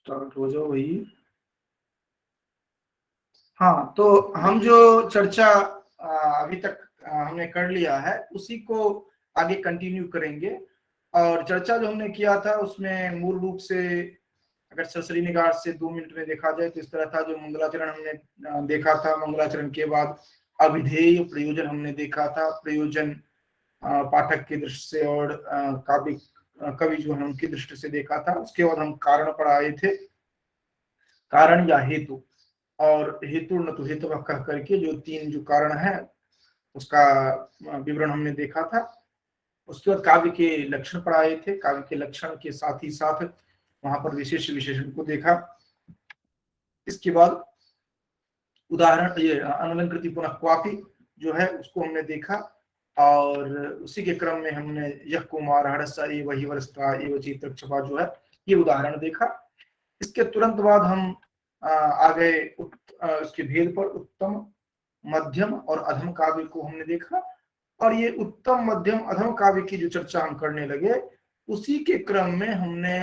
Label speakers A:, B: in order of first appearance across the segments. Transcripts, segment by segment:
A: Start हो जाओ भाई। हाँ, तो हम जो चर्चा अभी तक हमने कर लिया है उसी को आगे कंटिन्यू करेंगे। और चर्चा जो हमने किया था उसमें मूल रूप से अगर सरसरी निगाह से 2 मिनट में देखा जाए तो इस तरह था। जो मंगलाचरण हमने देखा था, मंगलाचरण के बाद अभिधेय प्रयोजन हमने देखा था। प्रयोजन पाठक की दृष्टि से और काव्य कवि जो है उनकी दृष्टि से देखा था। उसके बाद हम कारण पढ़ाए थे, कारण या हेतु, और हेतु न तो हेतु कह करके जो 3 जो कारण है उसका विवरण हमने देखा था। उसके बाद काव्य के लक्षण पढ़ाए थे। काव्य के लक्षण के साथ ही साथ वहां पर विशेष विशेषण को देखा। इसके बाद उदाहरण ये अनुलंकृति पुनः क्वापि जो है उसको हमने देखा। और उसी के क्रम में हमने यह कुमार हरसा वही वरस्ता एवं चित्रक्षपा जो है ये उदाहरण देखा। इसके तुरंत बाद हम आ गए उसके भेद पर। उत्तम, मध्यम और अधम काव्य को हमने देखा। और ये उत्तम, मध्यम, अधम काव्य की जो चर्चा हम करने लगे उसी के क्रम में हमने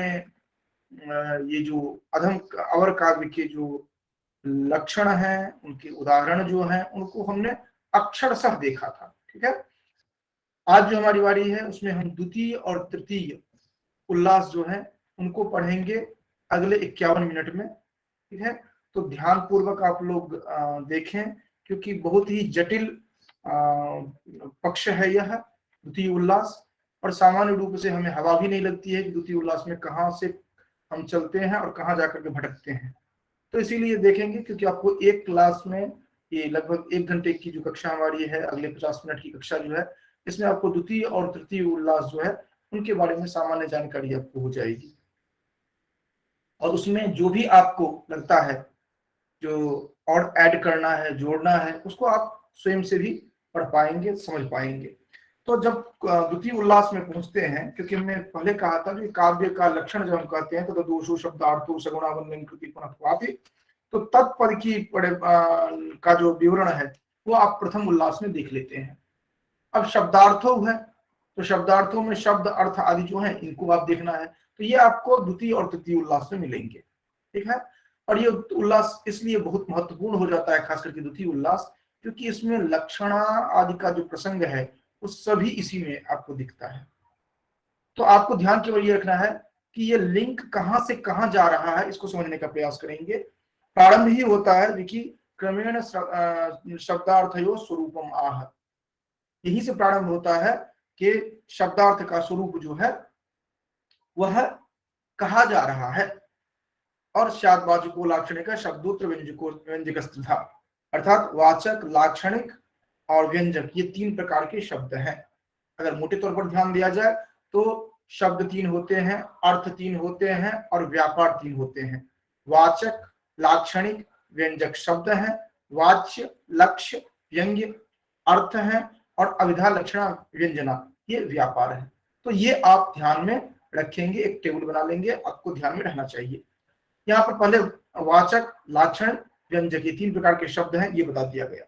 A: ये जो अधम अवर काव्य के जो लक्षण हैं, उनके उदाहरण जो हैं, उनको हमने अक्षरशः देखा था। ठीक है, आज जो हमारी बारी है उसमें हम द्वितीय और तृतीय उल्लास जो है उनको पढ़ेंगे अगले 51 मिनट में। ठीक है, तो ध्यान पूर्वक आप लोग देखें, क्योंकि बहुत ही जटिल पक्ष है यह द्वितीय उल्लास। और सामान्य रूप से हमें हवा भी नहीं लगती है कि द्वितीय उल्लास में कहाँ से हम चलते हैं और कहाँ जाकर के भटकते हैं। तो इसीलिए देखेंगे, क्योंकि आपको एक क्लास में ये लगभग 1 घंटे की जो कक्षा हमारी है, अगले 50 मिनट की कक्षा जो है, इसमें आपको द्वितीय और तृतीय उल्लास जो है उनके बारे में सामान्य जानकारी आपको हो जाएगी। और उसमें जो भी आपको लगता है जो और ऐड करना है, जोड़ना है, उसको आप स्वयं से भी पढ़ पाएंगे, समझ पाएंगे। तो जब द्वितीय उल्लास में पहुंचते हैं, क्योंकि हमने पहले कहा था कि काव्य का लक्षण जब हम कहते हैं तो दोषो शब्दार्थो सगुणावंदन कृति पुनः, तो तत्पद की का जो विवरण है वो आप प्रथम उल्लास में देख लेते हैं। अब शब्दार्थों है तो शब्दार्थों में शब्द अर्थ आदि जो है इनको आप देखना है। तो ये आपको द्वितीय और तृतीय उल्लास में मिलेंगे। ठीक है, और ये उल्लास इसलिए बहुत महत्वपूर्ण हो जाता है, खास करके द्वितीय उल्लास, क्योंकि इसमें लक्षणा आदि का जो प्रसंग है वो सभी इसी में आपको दिखता है। तो आपको ध्यान केवल ये रखना है कि ये लिंक कहां से कहां जा रहा है, इसको समझने का प्रयास करेंगे। प्रारंभ ही होता है देखिए, क्रमेण शब्दार्थयो स्वरूपम आह, यही से प्रारंभ होता है कि शब्दार्थ का स्वरूप जो है वह कहा जा रहा है। और शादवाचको लाक्षणिक शब्दोत्र व्यंजको व्यंजक था, अर्थात वाचक, लाक्षणिक और व्यंजक, ये 3 प्रकार के शब्द हैं। अगर मोटे तौर पर ध्यान दिया जाए तो शब्द 3 होते हैं, अर्थ 3 होते हैं और व्यापार 3 होते हैं। वाचक, लाक्षणिक, व्यंजक शब्द हैं। वाच्य, लक्ष्य, व्यंग्य अर्थ हैं। और अविधा, लक्षणा, व्यंजना ये व्यापार है। तो ये आप ध्यान में रखेंगे, एक टेबल बना लेंगे, आपको ध्यान में रहना चाहिए। यहाँ पर पहले वाचक, लाक्षण, व्यंजक ये 3 प्रकार के शब्द हैं, ये बता दिया गया।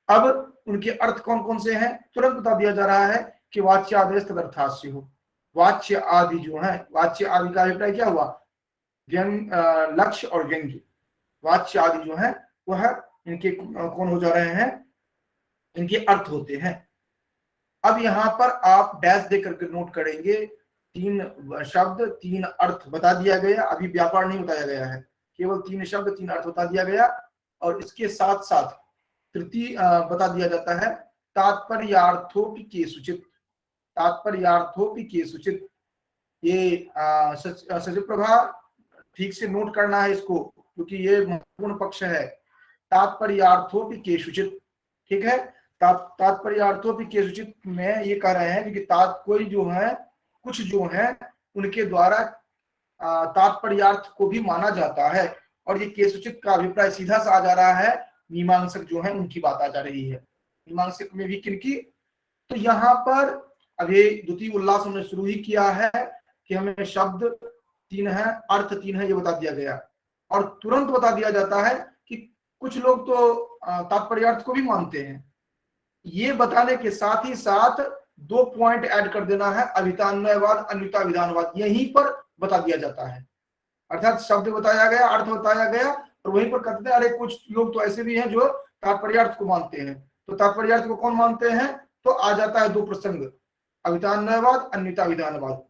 A: अब उनके अर्थ कौन कौन से हैं तुरंत बता दिया जा रहा है कि वाच्य आदेश तदर्थास्य हो। वाच्य आदि जो है, वाच्य आदि का अभिप्राय क्या हुआ, व्यंग, लक्ष्य और व्यंग्य। वाच्य आदि जो है वह इनके कौन हो जा रहे हैं, इनके अर्थ होते हैं। अब यहाँ पर आप डैश दे करके नोट करेंगे, 3 शब्द 3 अर्थ बता दिया गया। अभी व्यापार नहीं बताया गया है, केवल 3 शब्द 3 अर्थ बता दिया गया। और इसके साथ साथ तृतीय बता दिया जाता है, तात्पर्यार्थोपि केषुचित्, तात्पर्यार्थोपि केषुचित्। ये सचिव प्रभा ठीक से नोट करना है इसको, क्योंकि ये महत्वपूर्ण पक्ष है। तात्पर्यार्थोपि केषुचित्, ठीक है, तात्पर्यार्थोपि केषुचित् में ये कह रहे हैं कि कोई जो है, कुछ जो है उनके द्वारा तात्पर्यार्थ को भी माना जाता है। और ये केषुचित् का अभिप्राय सीधा सा आ जा रहा है, मीमांसक जो है उनकी बात आ जा रही है। मीमांसक में भी किनकी, तो यहाँ पर अभी द्वितीय उल्लास हमने शुरू ही किया है कि हमें शब्द 3 है, अर्थ 3 है, ये बता दिया गया। और तुरंत बता दिया जाता है कि कुछ लोग तो तात्पर्यार्थ को भी मानते हैं। ये बताने के साथ ही साथ 2 पॉइंट ऐड कर देना है, अभितान्वयवाद, अन्यता विधानवाद, यहीं पर बता दिया जाता है। अर्थात शब्द बताया गया, अर्थ बताया गया, और वहीं पर कहते हैं अरे कुछ लोग तो ऐसे भी हैं जो तात्पर्यार्थ को मानते हैं। तो तात्पर्यार्थ को कौन मानते हैं? तो आ जाता है दो प्रसंग, अभितान्वयवाद, अन्यता विधानवाद।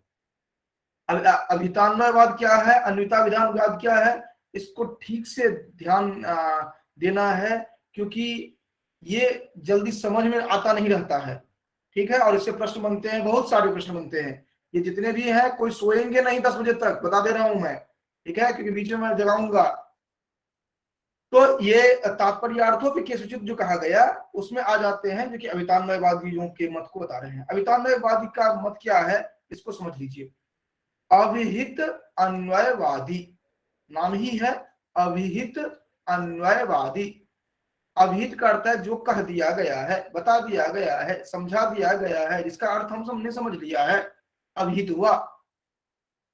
A: अभितान्वयवाद क्या है, अन्यता विधानवाद क्या है, इसको ठीक से ध्यान देना है, क्योंकि ये जल्दी समझ में आता नहीं रहता है। ठीक है, और इससे प्रश्न बनते हैं, बहुत सारे प्रश्न बनते हैं। ये जितने भी हैं, कोई सोएंगे नहीं 10 बजे तक, बता दे रहा हूं मैं। ठीक है, क्योंकि बीच में मैं जगाऊंगा। तो ये तात्पर्यार्थों के सूचित जो कहा गया, उसमें आ जाते हैं जो कि अभितान्वयवादियों के मत को बता रहे हैं। अभितान्वयवादी का मत क्या है, इसको समझ लीजिए। अभिहित अन्वयवादी, नाम ही है अभिहित अन्वयवादी। अभिहित का अर्थ है जो कह दिया गया है, बता दिया गया है, समझा दिया गया है, जिसका अर्थ हम सबने समझ लिया है, अभिहित हुआ,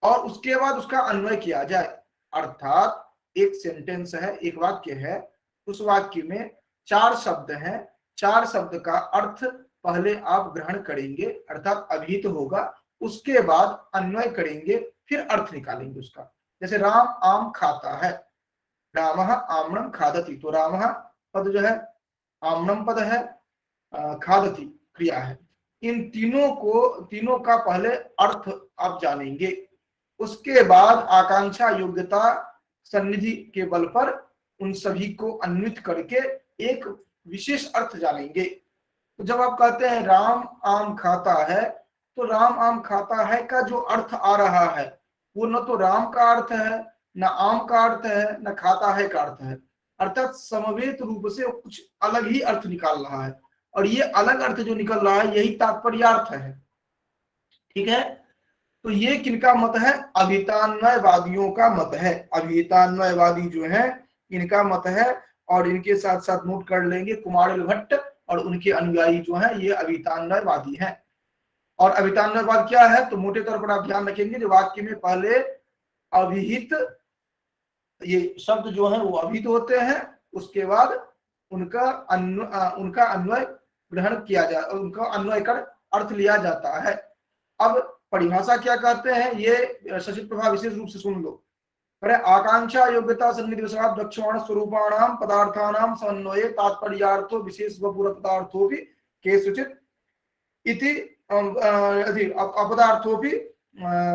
A: और उसके बाद उसका अन्वय किया जाए। अर्थात एक सेंटेंस है, एक वाक्य है, उस वाक्य में 4 शब्द हैं, 4 शब्द का अर्थ पहले आप ग्रहण करेंगे, अर्थात अभिहित होगा, उसके बाद अन्वय करेंगे, फिर अर्थ निकालेंगे उसका। जैसे राम आम खाता है, रामः आम्रम खादति, तो रामः पद जो है, आम्रम पद है, खादति क्रिया है। इन तीनों का पहले अर्थ आप जानेंगे, उसके बाद आकांक्षा योग्यता सन्निधि के बल पर उन सभी को अन्वित करके एक विशेष अर्थ जानेंगे। तो जब आप कहते हैं राम आम खाता है, तो राम आम खाता है का जो अर्थ आ रहा है, वो न तो राम का अर्थ है, न आम का अर्थ है, न खाता है का अर्थ है, अर्थात समवेत रूप से कुछ अलग ही अर्थ निकाल रहा है। और ये अलग अर्थ जो निकल रहा है, यही तात्पर्यार्थ है। ठीक है, तो ये किनका मत है? अभितान्वयवादियों का मत है। अभितान्वयवादी जो है, इनका मत है। और इनके साथ साथ नोट कर लेंगे, कुमारिल भट्ट और उनके अनुयायी जो है, ये अभितान्वयवादी हैं। और अभितान्वयवाद क्या है, तो मोटे तौर पर आप ध्यान रखेंगे, जो वाक्य में पहले अभिहित, ये शब्द जो है वो अभिहित होते हैं, उसके बाद उनका अन्वय ग्रहण किया जाए, उनका अन्वय कर अर्थ लिया जाता है। अब परिभाषा क्या कहते हैं, ये शशि प्रभा विशेष रूप से सुन लो। आकांक्षा योग्यता सन्निधिवशात् दक्षिण स्वरूपाणाम पदार्थानाम समन्वये तात्पर्यार्थो विशेष वपुर पदार्थोपि केषुचित् इति अपदार्थोपि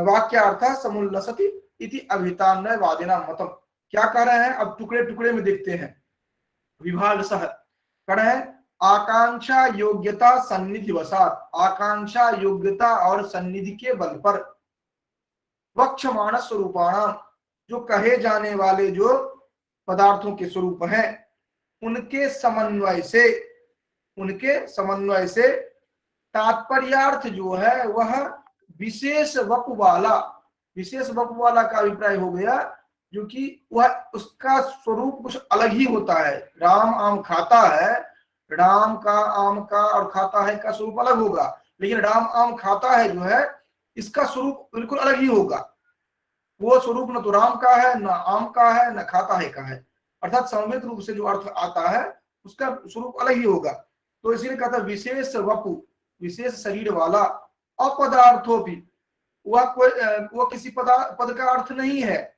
A: वाक्यार्थः समुल्लसति इति अभितान्वयवादिना मतम। क्या कह रहे हैं, अब टुकड़े टुकड़े में देखते हैं, विभाग सह कह रहे हैं आकांक्षा योग्यता सन्निधि वसात, आकांक्षा योग्यता और सन्निधि के बल पर, वक्षमाण स्वरूपाणाम, जो कहे जाने वाले जो पदार्थों के स्वरूप हैं, उनके समन्वय से तात्पर्यार्थ जो है वह विशेष वपु वाला का अभिप्राय हो गया, जो कि वह उसका स्वरूप कुछ अलग ही होता है। राम आम खाता है, राम का, आम का और खाता है का स्वरूप अलग होगा, लेकिन राम आम खाता है जो है, इसका स्वरूप बिल्कुल अलग ही होगा। वो स्वरूप न तो राम का है, न आम का है, न खाता है का है, अर्थात समवेत रूप से जो अर्थ आता है उसका स्वरूप अलग ही होगा। तो इसीलिए कहता है विशेष वपु, विशेष शरीर वाला, अपदार्थों भी, वह किसी पद का अर्थ नहीं है,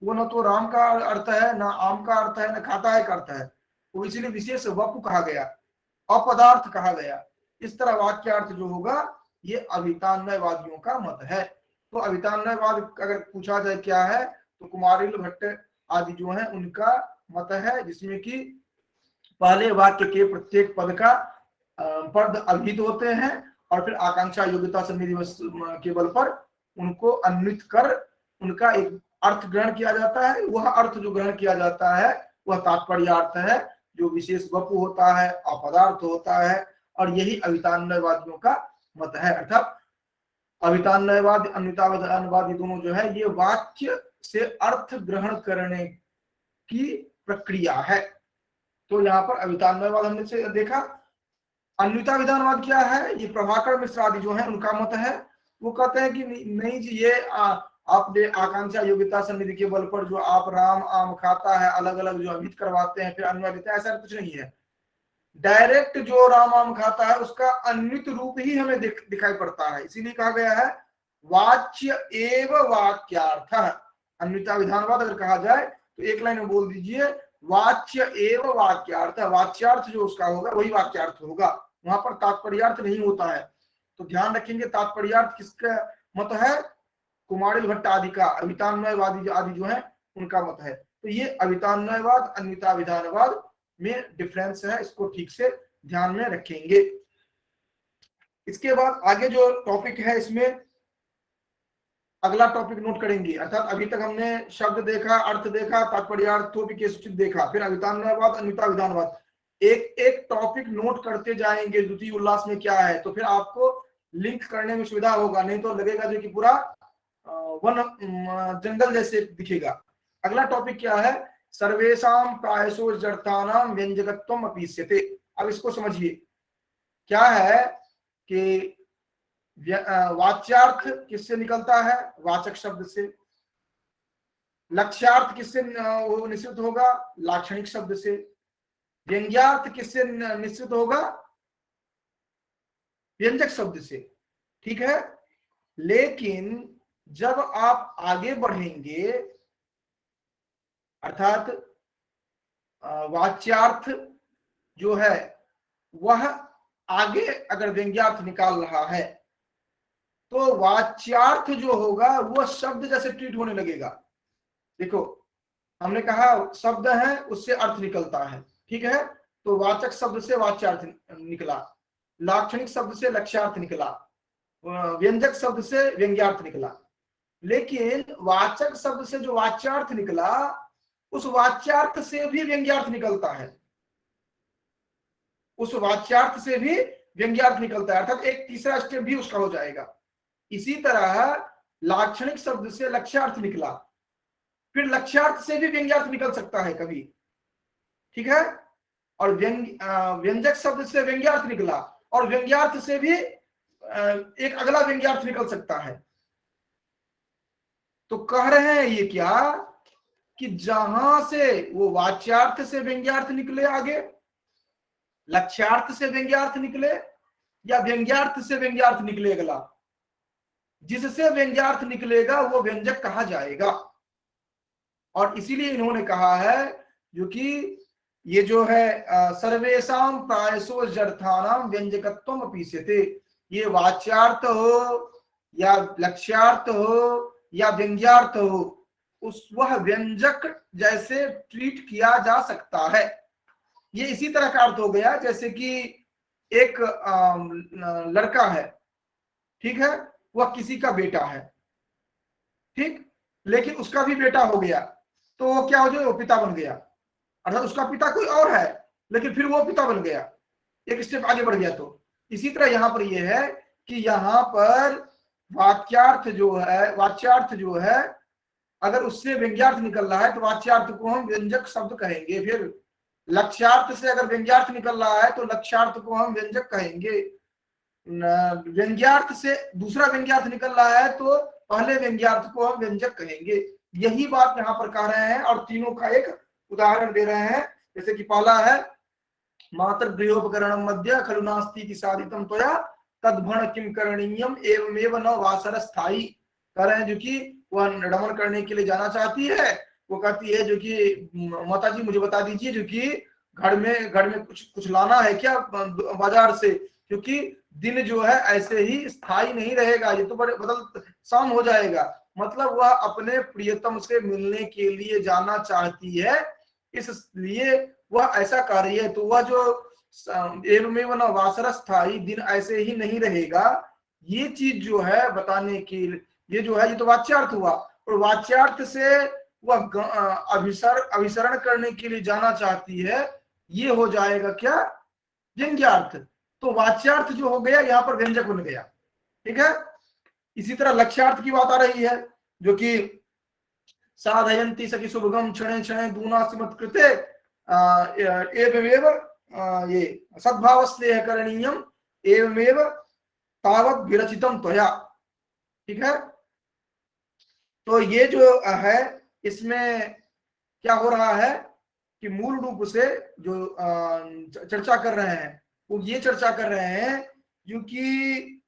A: वो न तो राम का अर्थ है, न आम का अर्थ है, न खाता है का अर्थ है, वो इसीलिए विशेष वपु कहा गया, अपदार्थ कहा गया। इस तरह वाक्यार्थ जो होगा, ये अभितान्वयवादियों का मत है। तो अभितान्वयवाद अगर पूछा जाए क्या है, तो कुमारिल भट्ट आदि जो है उनका मत है, जिसमें कि पहले वाक्य के प्रत्येक पद का पद अभिहित होते हैं, और फिर आकांक्षा योग्यता सन्निधि के बल पर उनको अन्वित कर उनका एक अर्थ ग्रहण किया जाता है। वह अर्थ जो ग्रहण किया जाता है वह तात्पर्यार्थ है, जो विशेष वपु होता है, अपदार्थ होता है, और यही अभितान्वयवादियों का मत है। अर्थात अभितान्वयवाद, अन्वितावादी दोनों जो है, ये वाक्य से अर्थ ग्रहण करने की प्रक्रिया है। तो यहाँ पर अभितान्वयवाद हमने से देखा। अन्विता विधानवाद क्या है, ये प्रभाकर मिश्र आदि जो है उनका मत है। वो कहते हैं कि नहीं जी, ये आपने आकांक्षा योग्यता सन्निधि के बल पर जो आप राम आम खाता है अलग अलग जो अभिहित करवाते हैं, फिर अन्वय देते हैं, ऐसा कुछ नहीं है। डायरेक्ट जो राम आम खाता है उसका अन्वित रूप ही हमें दिखाई पड़ता है। इसीलिए कहा गया है वाच्य एव वाक्यार्थ, अन्यथा विधानवाद अगर कहा जाए तो एक लाइन में बोल दीजिए वाच्य एव वाक्यार्थ, वाच्यार्थ जो उसका होगा वही वाक्यार्थ होगा, वहां पर तात्पर्यार्थ नहीं होता है। तो ध्यान रखेंगे तात्पर्यार्थ किसका मत है, कुमारिल भट्ट आदि का, अभितान्वयवादी आदि जो है उनका मत है। तो ये अभितान्वयवाद अन्यथा विधानवाद में डिफरेंस है, इसको ठीक से ध्यान में रखेंगे। इसके बाद आगे जो टॉपिक है इसमें अगला टॉपिक नोट करेंगे, अर्थात अभी तक हमने शब्द देखा, अर्थ देखा, तात्पर्यार्थों की सूचित देखा, फिर अभितान्वयवाद अन्यथा विधानवाद, एक एक टॉपिक नोट करते जाएंगे द्वितीय उल्लास में क्या है, तो फिर आपको लिंक करने में सुविधा होगा, नहीं तो लगेगा जो कि पूरा वन जंगल जैसे दिखेगा। अगला टॉपिक क्या है, सर्वेषां प्रायसो जड़तानां व्यंजकत्वम अपीस्यते। अब इसको समझिए क्या है कि वाच्यार्थ किससे निकलता है, वाचक शब्द से। लक्ष्यार्थ किससे वो निश्चित होगा, लाक्षणिक शब्द से। व्यंग्यार्थ किससे निश्चित होगा, व्यंजक शब्द से। ठीक है, लेकिन जब आप आगे बढ़ेंगे अर्थात वाच्यार्थ जो है वह आगे अगर व्यंग्यार्थ निकाल रहा है तो वाच्यार्थ जो होगा वह शब्द जैसे ट्रीट होने लगेगा। देखो हमने कहा शब्द है उससे अर्थ निकलता है, ठीक है, तो वाचक शब्द से वाच्यार्थ निकला, लाक्षणिक शब्द से लक्ष्यार्थ निकला, व्यंजक शब्द से व्यंग्यार्थ निकला। लेकिन वाचक शब्द से जो वाच्यार्थ निकला उस वाच्यार्थ से भी व्यंग्यार्थ निकलता है, उस वाच्यार्थ से भी व्यंग्यार्थ निकलता है, अर्थात एक तीसरा स्टेप भी उसका हो जाएगा। इसी तरह लाक्षणिक शब्द से लक्ष्यार्थ निकला, फिर लक्ष्यार्थ से भी व्यंग्यार्थ निकल सकता है कभी, ठीक है, और व्यंजक शब्द से व्यंग्यार्थ निकला और व्यंग्यार्थ से भी एक अगला व्यंग्यार्थ निकल सकता है। तो कह रहे हैं ये क्या कि जहां से वो वाच्यार्थ से व्यंग्यार्थ निकले आगे, लक्ष्यार्थ से व्यंग्यार्थ निकले या व्यंग्यार्थ से व्यंग्यार्थ निकले अगला, जिससे व्यंग्यार्थ निकलेगा वो व्यंजक कहा जाएगा। और इसीलिए इन्होंने कहा है जो कि ये जो है सर्वेषां प्रायसो जर्थानां व्यंजकत्वम अपीस्यते, ये वाच्यार्थ हो या लक्ष्यार्थ हो या व्यंग्यार्थ हो उस वह व्यंजक जैसे ट्रीट किया जा सकता है। ये इसी तरह का अर्थ हो गया जैसे कि एक लड़का है, ठीक है, वह किसी का बेटा है, ठीक, लेकिन उसका भी बेटा हो गया तो वो क्या हो जाए, वो पिता बन गया, अर्थात उसका पिता कोई और है लेकिन फिर वो पिता बन गया, एक स्टेप आगे बढ़ गया। तो इसी तरह यहां पर ये है कि यहां पर वाच्यार्थ जो है अगर उससे व्यंग्यार्थ निकल रहा है तो वाच्यार्थ को हम व्यंजक शब्द कहेंगे, फिर लक्ष्यार्थ से अगर व्यंग्यार्थ निकल रहा है तो लक्ष्यार्थ को हम व्यंजक कहेंगे, व्यंग्यार्थ से दूसरा व्यंग्यार्थ निकल रहा है तो पहले व्यंग्यार्थ को हम व्यंजक कहेंगे। यही बात यहाँ पर कह रहे हैं और तीनों का एक उदाहरण दे रहे हैं। जैसे कि पहला है मात्र गृहोपकरणम मध्य खलु नास्ति साधितम त्वया तद्भण किम करणीयम एवमेव न वासर स्थायी, कह रहे हैं जो कि वह रमन करने के लिए जाना चाहती है, वो कहती है जो कि माता जी मुझे बता दीजिए जो कि घर में कुछ लाना है क्या बाजार से, क्योंकि दिन जो है ऐसे ही स्थायी नहीं रहेगा, ये तो बदल शाम हो जाएगा। मतलब वह अपने प्रियतम से मिलने के लिए जाना चाहती है, इसलिए वह ऐसा कर रही है। तो वह जो एवमेव न वासर स्थायी, दिन ऐसे ही नहीं रहेगा, ये चीज जो है बताने की, ये जो है ये तो वाच्यार्थ हुआ, और वाच्यार्थ से वह अभिसरण करने के लिए जाना चाहती है, ये हो जाएगा क्या, व्यंग्यार्थ। तो वाच्यार्थ जो हो गया यहाँ पर व्यंजक बन गया, ठीक है। इसी तरह लक्ष्यार्थ की बात आ रही है जो कि साधयन्ति सखी सुभगम क्षणे क्षणे दूनासिमत कृते एवमेव ये सद्भाव स्नेह करणीयम एवमेव तावत विरचितम त्वया, ठीक है। तो ये जो है इसमें क्या हो रहा है कि मूल रूप से जो चर्चा कर रहे हैं वो ये चर्चा कर रहे हैं क्योंकि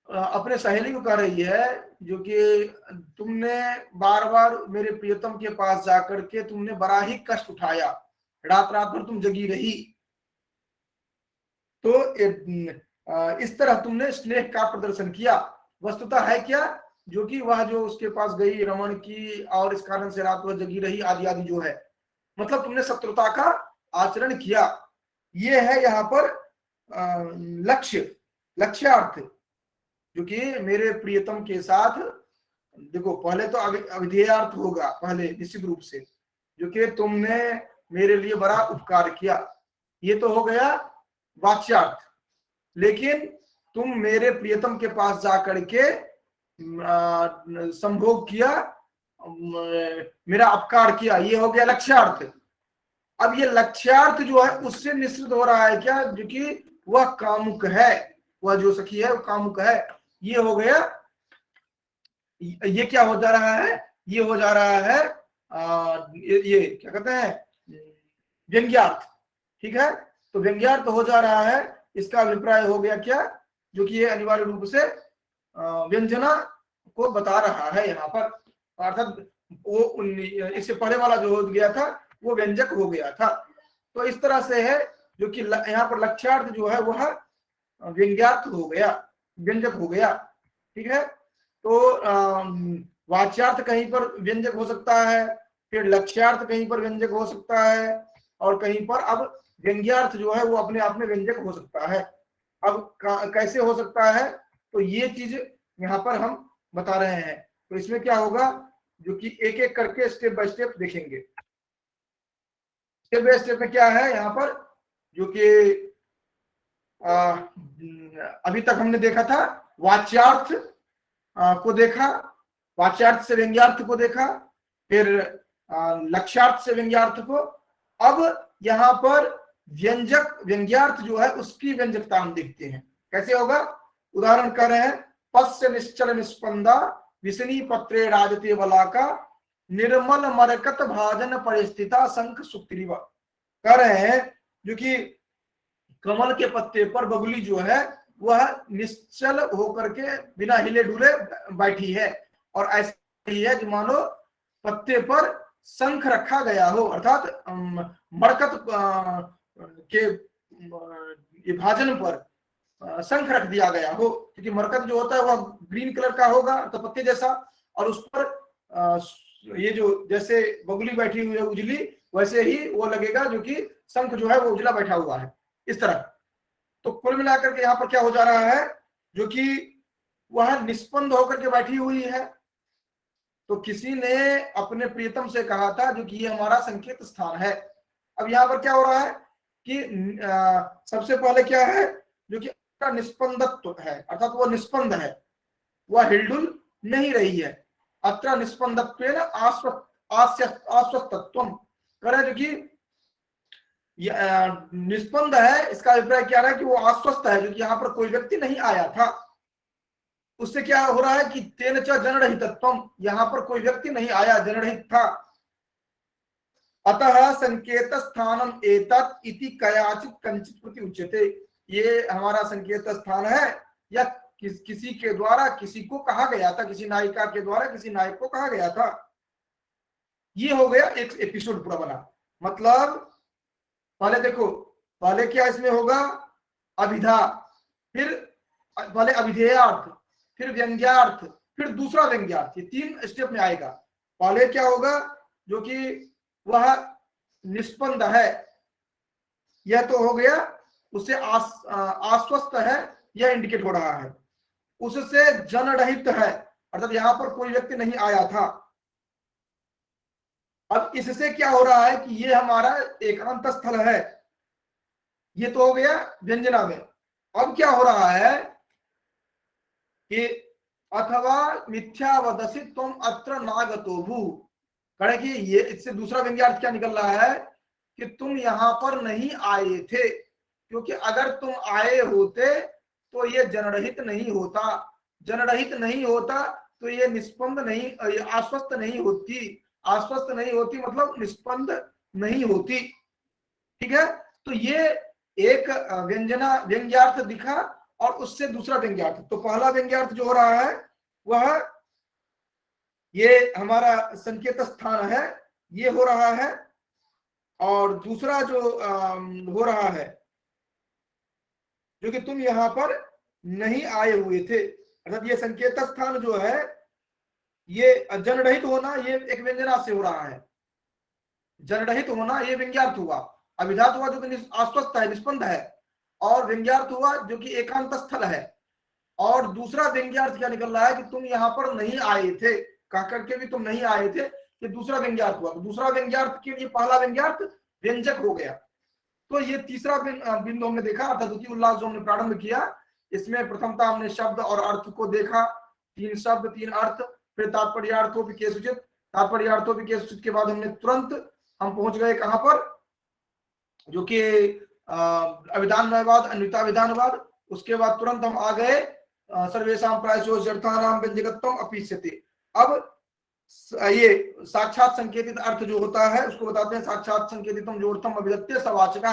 A: अपने सहेली को कह रही है जो कि तुमने बार बार मेरे प्रियतम के पास जाकर के तुमने बड़ा ही कष्ट उठाया, रात रात भर तुम जगी रही, तो इस तरह तुमने स्नेह का प्रदर्शन किया। वस्तुतः है क्या, जो कि वह जो उसके पास गई, रमन की, और इस कारण से रात भर जगी रही आदि आदि जो है, मतलब तुमने शत्रुता का आचरण किया। ये है यहाँ पर लक्ष्य, लक्ष्यार्थ, जो कि मेरे प्रियतम के साथ। देखो पहले तो अविधेयार्थ होगा पहले निश्चित रूप से, जो कि तुमने मेरे लिए बड़ा उपकार किया, ये तो हो गया वाच्यार्थ। लेकिन तुम मेरे प्रियतम के पास जाकर के संभोग किया, मेरा अपकार किया, ये हो गया लक्ष्यार्थ। अब ये लक्ष्यार्थ जो है उससे निश्चित हो रहा है क्या, जो कि वह कामुक है, वह जो सखी है वो कामुक है। ये हो गया, ये क्या हो जा रहा है, ये हो जा रहा है ये क्या कहते हैं, व्यंग्यार्थ। ठीक है, तो व्यंग्यार्थ हो जा रहा है, इसका अभिप्राय हो गया क्या, जो कि ये अनिवार्य रूप से व्यंजना को बता रहा है यहाँ पर, अर्थात वो इससे पहले वाला जो हो गया था वो व्यंजक हो गया था। तो इस तरह से है, जो कि यहाँ पर लक्ष्यार्थ जो है वह व्यंग्यार्थ हो गया, व्यंजक हो गया। ठीक है, तो वाच्यार्थ कहीं पर व्यंजक हो सकता है, फिर लक्ष्यार्थ कहीं पर व्यंजक हो सकता है, और कहीं पर अब व्यंग्यार्थ जो है वो अपने आप में व्यंजक हो सकता है। अब कैसे हो सकता है, तो ये चीज यहाँ पर हम बता रहे हैं। तो इसमें क्या होगा, जो कि एक एक करके स्टेप बाय स्टेप देखेंगे। स्टेप बाय स्टेप में क्या है यहाँ पर, जो कि अभी तक हमने देखा था वाच्यार्थ को देखा, वाच्यार्थ से व्यंग्यार्थ को देखा, फिर लक्ष्यार्थ से व्यंग्यार्थ को। अब यहाँ पर व्यंजक व्यंग्यार्थ जो है उसकी व्यंजकता हम देखते हैं, कैसे होगा। उदाहरण कर रहे हैं, पश्य निश्चल निष्पन्दा विष्णी पत्रे राजते वलाका निर्मल मरकत भाजन परिस्थिता शंख सुक्तिरिव। कह रहे हैं जो कि कमल के पत्ते पर बगुली जो है वह निश्चल होकर के बिना हिले डुले बैठी है, और ऐसा ही है जो मानो पत्ते पर शंख रखा गया हो, अर्थात मरकत के विभाजन पर शंख रख दिया गया हो, क्योंकि मरकत जो होता है वह ग्रीन कलर का होगा तो पत्ते जैसा, और उस पर ये जो जैसे बगुली बैठी हुई है उजली, वैसे ही वो लगेगा जो कि शंख जो है वो उजला बैठा हुआ है, इस तरह। तो कुल मिलाकर के यहाँ पर क्या हो जा रहा है, जो कि वह निष्पन्द होकर के बैठी हुई है। तो किसी ने अपने प्रियतम से कहा था जो कि ये हमारा संकेत स्थान है। अब यहाँ पर क्या हो रहा है कि सबसे पहले क्या है, जो कि निष्पन्दत्व है, अर्थात वो निष्पन्द है, वह हिलडुल नहीं रही है। अत्र निष्पन्दत्वेन आस्वस्तत्व करे, जो कि निष्पन्द है, इसका अभिप्राय क्या रहा है कि वो आश्वस्त है, जो कि यहाँ पर कोई व्यक्ति नहीं आया था। उससे क्या हो रहा है कि तेन च जनरहितत्वम, यहाँ पर कोई व्यक्ति नहीं आया, जनरहित था। अतः संकेत स्थानम एतत् इति कयाचित कंचित प्रति उच्यते, ये हमारा संकेत स्थान है, या किसी के द्वारा किसी को कहा गया था, किसी नायिका के द्वारा किसी नायक को कहा गया था। ये हो गया एक एपिसोड पूरा बना। मतलब पहले देखो, पहले क्या इसमें होगा, अभिधा, फिर पहले अभिधेयार्थ, फिर व्यंग्यार्थ, फिर दूसरा व्यंग्यार्थ, ये तीन स्टेप में आएगा। पहले क्या होगा, जो कि वह निष्पन्द है, यह तो हो गया, उससे आश्वस्त है, यह इंडिकेट हो रहा है। उससे जनरहित है, अर्थात यहां पर कोई व्यक्ति नहीं आया था। अब इससे क्या हो रहा है कि ये हमारा एकांत स्थल है, ये तो हो गया व्यंजना में। अब क्या हो रहा है कि अथवा मिथ्या वदसि तुम अत्र नागतो भू, कहे कि ये इससे दूसरा व्यंग्यार्थ क्या निकल रहा है कि तुम यहां पर नहीं आए थे, क्योंकि अगर तुम आए होते तो ये जनरहित नहीं होता, जनरहित नहीं होता तो ये निष्पन्द नहीं, आश्वस्त नहीं होती, आश्वस्त नहीं होती मतलब निष्पन्द नहीं होती। ठीक है, तो ये एक व्यंजना व्यंग्यार्थ दिखा, और उससे दूसरा व्यंग्यार्थ। तो पहला व्यंग्यार्थ जो हो रहा है वह ये हमारा संकेत स्थान है, ये हो रहा है। और दूसरा जो हो रहा है जो कि तुम यहां पर नहीं आए हुए थे, अर्थात ये संकेत स्थान जो है ये जनरहित होना, ये एक व्यंजना से हो रहा है। जनरहित होना ये व्यंग्यार्थ हुआ, अभिधात हुआ जो कि आश्वस्त है, निष्पन्द है, और व्यंग्यार्थ हुआ जो कि एकांत स्थल है। और दूसरा व्यंग्यार्थ क्या निकल रहा है कि तुम यहाँ पर नहीं आए थे, कह करके भी तुम नहीं आए थे, ये दूसरा व्यंग्यार्थ हुआ। तो दूसरा व्यंग्यार्थ के लिए पहला व्यंग्यार्थ व्यंजक हो गया। तो ये तीसरा बिंदु हमने देखा, अर्थात द्वितीय उल्लास जो हमने प्रारंभ किया, इसमें प्रथमता हमने शब्द और अर्थ को देखा, 3 शब्द 3 अर्थ, फिर तात्पर्यार्थोपिकेसूचित, तात्पर्यार्थोपिकेसूचित के बाद हमने तुरंत हम पहुंच गए कहां पर, जो कि अभिधानवाद अन्विताभिधानवाद। उसके बाद तुरंत हम आ गए सर्वेषां प्रायशो जर्थानां व्यंजकत्वम् अपीस्यते। अब ये साक्षात संकेतित अर्थ जो होता है उसको बताते हैं साक्षात संकेतितम जोड़तम अभिधत्ते सवाचक,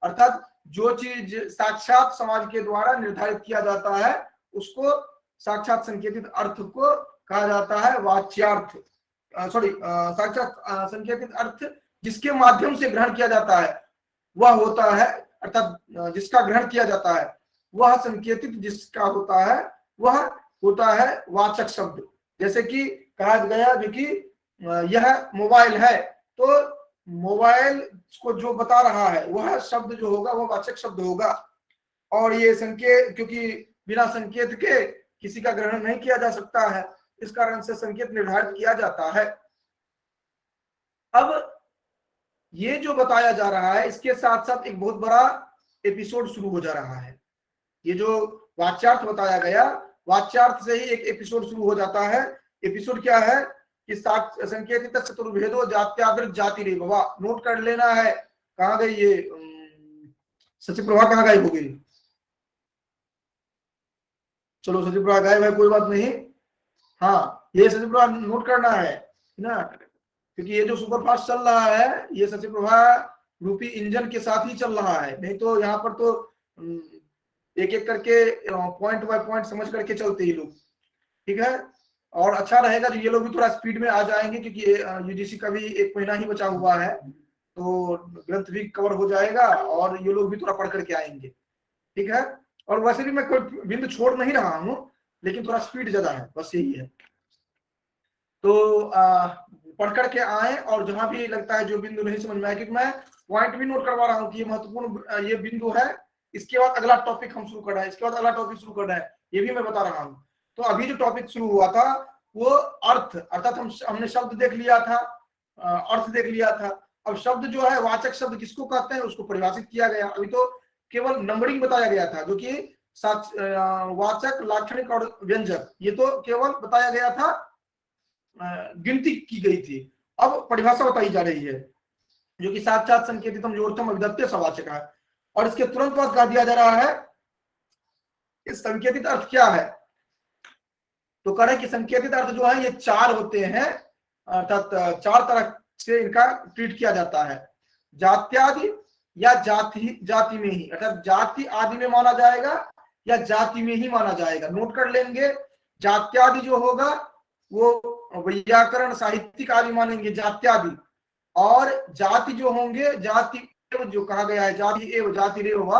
A: अर्थात जो चीज साक्षात समाज के द्वारा निर्धारित किया जाता है उसको साक्षात संकेतित अर्थ को कहा जाता है वाच्यार्थ। साक्षात संकेतित अर्थ जिसके माध्यम से ग्रहण किया जाता है वह होता है, अर्थात जिसका ग्रहण किया जाता है वह संकेतित जिसका होता है वह होता है वाचक शब्द। जैसे कि कहा गया जो कि यह मोबाइल है, तो मोबाइल को जो बता रहा है वह शब्द जो होगा वह वाचक शब्द होगा। और ये संकेत, क्योंकि बिना संकेत के किसी का ग्रहण नहीं किया जा सकता है, इस कारण से संकेत निर्धारित किया जाता है। अब ये जो बताया जा रहा है इसके साथ साथ एक बहुत बड़ा एपिसोड शुरू हो जा रहा है। ये जो वाच्यार्थ बताया गया, वाच्यार्थ से ही एक एपिसोड शुरू हो जाता है। एपिसोड क्या है कि संकेतित चतुर्भेदो जात्यादृत जाति रे बाबा, नोट कर लेना है। कहां गई ये सचिव प्रभा, कहां गायब हो गई? चलो सचिव प्रभा गायब है, कोई बात नहीं। हाँ, ये सचिव प्रभा नोट करना है ना, क्योंकि ये जो सुपरफास्ट चल रहा है ये सचिव प्रभा रूपी इंजन के साथ ही चल रहा है। नहीं तो यहाँ पर तो एक एक करके पॉइंट बाय पॉइंट समझ करके चलते ही लोग, ठीक है। और अच्छा रहेगा जो ये लोग भी थोड़ा स्पीड में आ जाएंगे, क्योंकि यूजीसी का भी 1 महीना ही बचा हुआ है, तो ग्रंथ भी कवर हो जाएगा और ये लोग भी थोड़ा पढ़ करके आएंगे, ठीक है। और वैसे भी मैं कोई बिंदु छोड़ नहीं रहा हूँ, लेकिन थोड़ा स्पीड ज्यादा है, बस यही है। तो पढ़ करके आए, और जहां भी लगता है जो बिंदु नहीं समझ में आए, क्योंकि मैं पॉइंट भी नोट करवा रहा हूँ कि ये महत्वपूर्ण ये बिंदु है, इसके बाद अगला टॉपिक हम शुरू कर रहे हैं, इसके बाद अगला टॉपिक शुरू कर रहे हैं, ये भी मैं बता रहा हूँ। तो अभी जो टॉपिक शुरू हुआ था वो अर्थ, अर्थात हमने शब्द देख लिया था, अर्थ देख लिया था। अब शब्द जो है वाचक शब्द किसको कहते हैं उसको परिभाषित किया गया। अभी तो केवल नंबरिंग बताया गया था, जो कि वाचक, लाक्षणिक और व्यंजक, ये तो केवल बताया गया था, गिनती की गई थी। अब परिभाषा बताई जा रही है, जो कि साक्षात संकेतितम जोड़तम अभिधत्ते सवाचक है। और इसके तुरंत बाद कह दिया जा रहा है इस संकेतित अर्थ क्या है। तो कह रहे कि संकेतित अर्थ जो है ये 4 होते हैं, अर्थात 4 तरह से इनका ट्रीट किया जाता है। जात्यादि या जाति में ही, अर्थात जाति आदि में माना जाएगा या जाति में ही माना जाएगा। नोट कर लेंगे, जात्यादि जो होगा वो व्याकरण साहित्यिक आदि मानेंगे जात्यादि, और जाति जो होंगे जाति जो कहा गया है जाति एवं जाति रेव,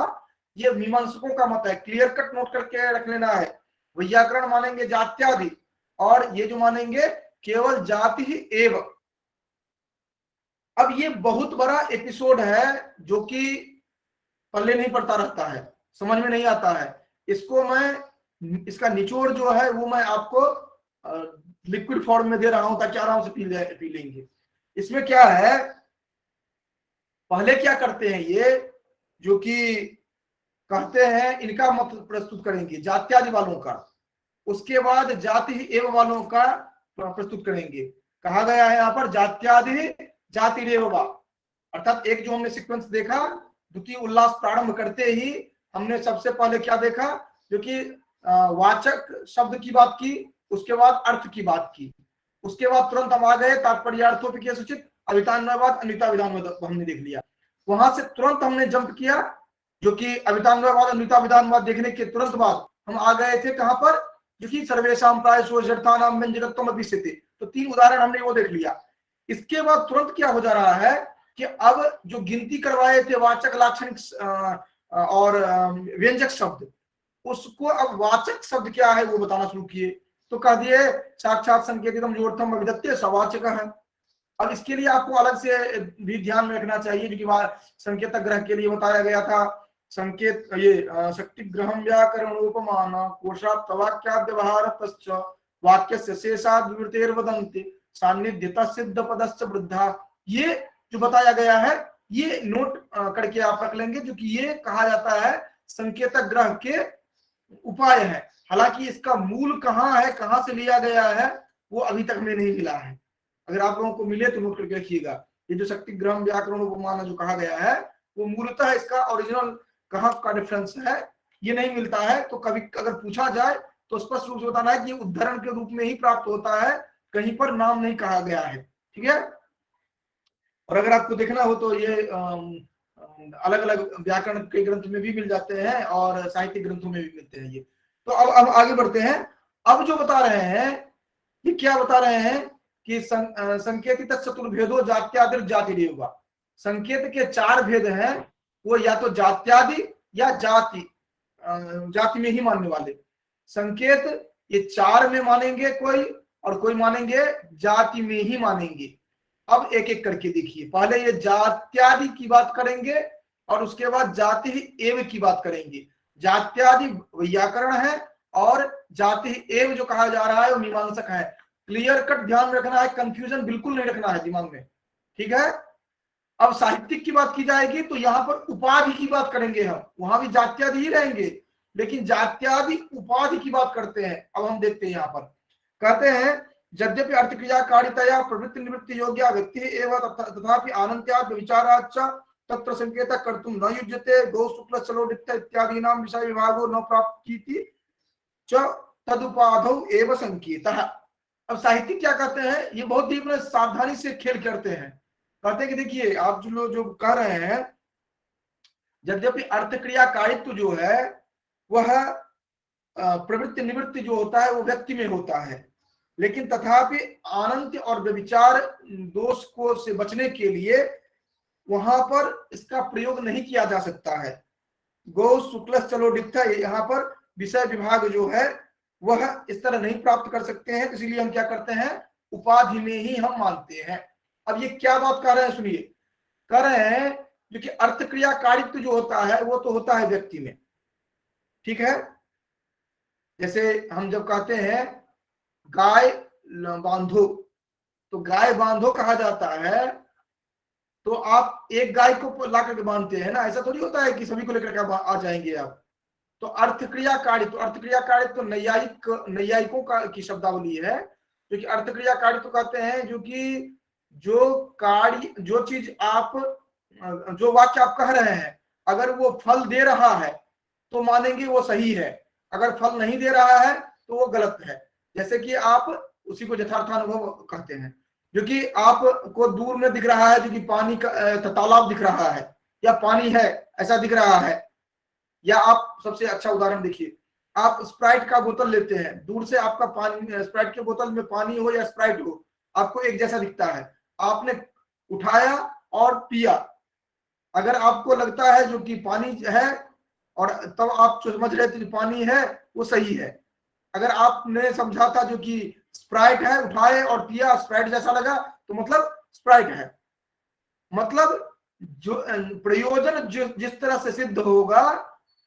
A: ये मीमांसकों का मत है, क्लियर कट नोट करके रख लेना है। व्याकरण मानेंगे जात्यादि, और ये जो मानेंगे केवल जाति ही एव। अब ये बहुत बड़ा एपिसोड है जो कि पल्ले नहीं पड़ता रहता है, समझ में नहीं आता है। इसको मैं, इसका निचोड़ जो है वो मैं आपको लिक्विड फॉर्म में दे रहा हूं ताकि आराम से पी लेंगे। इसमें क्या है, पहले क्या करते हैं ये जो कि कहते हैं इनका मत प्रस्तुत करेंगे जात्यादि वालों का, उसके बाद जाति एवं वालों का प्रस्तुत करेंगे। कहा गया है यहाँ पर जात्यादि जाति रेवा, अर्थात एक जो हमने सीक्वेंस देखा, द्वितीय उल्लास प्रारंभ करते ही हमने सबसे पहले क्या देखा, जो कि वाचक शब्द की बात की, उसके बाद अर्थ की बात की, उसके बाद तुरंत हम आ गए तात्पर्यार्थोपिकेसूचित, अभिधानवाद, अन्विताभिधानवाद हमने देख लिया। वहां से तुरंत हमने जंप किया जो कि अभितांगवाद अद्वैताभिधानवाद देखने के तुरंत बाद हम आ गए थे कहां पर, जो कि सर्वेषां प्रायशो जड़तानां व्यंजकत्वम अभिस्यते। तो 3 उदाहरण हमने वो देख लिया। इसके बाद तुरंत क्या हो जा रहा है कि अब जो गिनती करवाए थे वाचक, लाक्षणिक और व्यंजक शब्द, उसको अब वाचक शब्द क्या है वो बताना शुरू किए। तो कह दिए साक्षात संकेतितम जोड़तम अभिधत्ते सवाचक है। अब इसके लिए आपको अलग से भी ध्यान में रखना चाहिए, क्योंकि संकेतक ग्रह के लिए बताया गया था संकेत ये शक्ति ग्रहम व्याकरण उपमान कोशात् वाक्याद् व्यवहारतश्च वाक्यस्य शेषाद् विवृतेर्वदन्ति सान्निध्यतः सिद्ध पदश्च वृद्धा। ये जो बताया गया है ये नोट करके आप रख लेंगे, जो कि ये कहा जाता है संकेतक ग्रह के उपाय है। हालांकि इसका मूल कहाँ है, कहाँ से लिया गया है, वो अभी तक में नहीं मिला है। अगर आप लोगों को मिले तो नोट करके रखिएगा। ये जो शक्ति ग्रहम व्याकरण उपमान जो कहा गया है वो मूलतः इसका ओरिजिनल कहाँ का डिफरेंस है ये नहीं मिलता है। तो कभी अगर पूछा जाए तो स्पष्ट रूप से बताना है कि उदाहरण के रूप में ही प्राप्त होता है, कहीं पर नाम नहीं कहा गया है। ठीक है। और अगर आपको देखना हो तो ये अलग अलग व्याकरण के ग्रंथ में भी मिल जाते हैं और साहित्यिक ग्रंथों में भी मिलते हैं ये। तो अब आगे बढ़ते हैं। अब जो बता रहे हैं ये क्या बता रहे हैं कि संकेतित चतुर्भेदो जात्यादि जाति होगा। संकेत के 4 भेद हैं, वो या तो जात्यादि या जाति में ही मानने वाले। संकेत ये 4 में मानेंगे कोई, और कोई मानेंगे जाति में ही मानेंगे। अब एक एक करके देखिए। पहले ये जात्यादि की बात करेंगे और उसके बाद जाति ही एव की बात करेंगे। जात्यादि व्याकरण है और जाति ही एव जो कहा जा रहा है वो मीमांसक है। क्लियर कट ध्यान रखना है, कंफ्यूजन बिल्कुल नहीं रखना है दिमाग में। ठीक है। अब साहित्यिक की बात की जाएगी तो यहाँ पर उपाधि की बात करेंगे हम, वहां भी जात्यादि ही रहेंगे लेकिन जात्यादि उपाधि की बात करते हैं। अब हम देखते हैं यहाँ पर कहते हैं यद्यपि अर्थक्रियाकारितया प्रवृत्ति निवृत्ति योग्य व्यक्ति एवं तथापि आनंत्याद विचाराच्च तत्र संकेत कर्तुं न युज्यते गौ शुक्ल चलोदित्य इत्यादीनां विषय विभागो न प्राप्ति च तदुपाधौ एव संकेतः। अब साहित्यिक क्या कहते हैं, ये बहुत ही सावधानी से खेल करते हैं। कहते हैं कि देखिए आप जो कह रहे हैं यद्यपि अर्थ क्रियाकारित्व जो है वह प्रवृत्ति निवृत्ति जो होता है वो व्यक्ति में होता है, लेकिन तथापि अनंत और व्यभिचार दोष को से बचने के लिए वहां पर इसका प्रयोग नहीं किया जा सकता है। गौ शुक्ल चलोडित्था यहाँ पर विषय विभाग जो है वह इस तरह नहीं प्राप्त कर सकते हैं, इसीलिए हम क्या करते हैं उपाधि में ही हम मानते हैं। अब ये क्या बात कर रहे हैं सुनिए। कह रहे हैं जो कि अर्थ क्रियाकारित्व जो होता है वो तो होता है व्यक्ति में। ठीक है। जैसे हम जब कहते हैं गाय बांधो, तो गाय बांधो कहा जाता है तो आप एक गाय को ला करके बांधते हैं ना, ऐसा थोड़ी होता है कि सभी को लेकर के आ जाएंगे आप। तो अर्थ क्रियाकारित्व तो नैयायिकों का की शब्दावली है, जो कि अर्थ क्रियाकारित्व कहते हैं जो कि जो कार्य जो चीज आप जो वाक्य आप कह रहे हैं अगर वो फल दे रहा है तो मानेंगे वो सही है, अगर फल नहीं दे रहा है तो वो गलत है। जैसे कि आप उसी को यथार्थानुभव कहते हैं, जो कि आपको दूर में दिख रहा है जो कि पानी का तालाब दिख रहा है या पानी है ऐसा दिख रहा है। या आप सबसे अच्छा उदाहरण देखिए, आप स्प्राइट का बोतल लेते हैं, दूर से आपका पानी स्प्राइट के बोतल में पानी हो या स्प्राइट हो आपको एक जैसा दिखता है। आपने उठाया और पिया, अगर आपको लगता है जो कि पानी है और तब आप जो समझ रहे थे पानी है वो सही है। अगर आपने समझा था जो कि स्प्राइट है, उठाए और पिया स्प्राइट जैसा लगा तो मतलब स्प्राइट है। मतलब जो प्रयोजन जिस तरह से सिद्ध होगा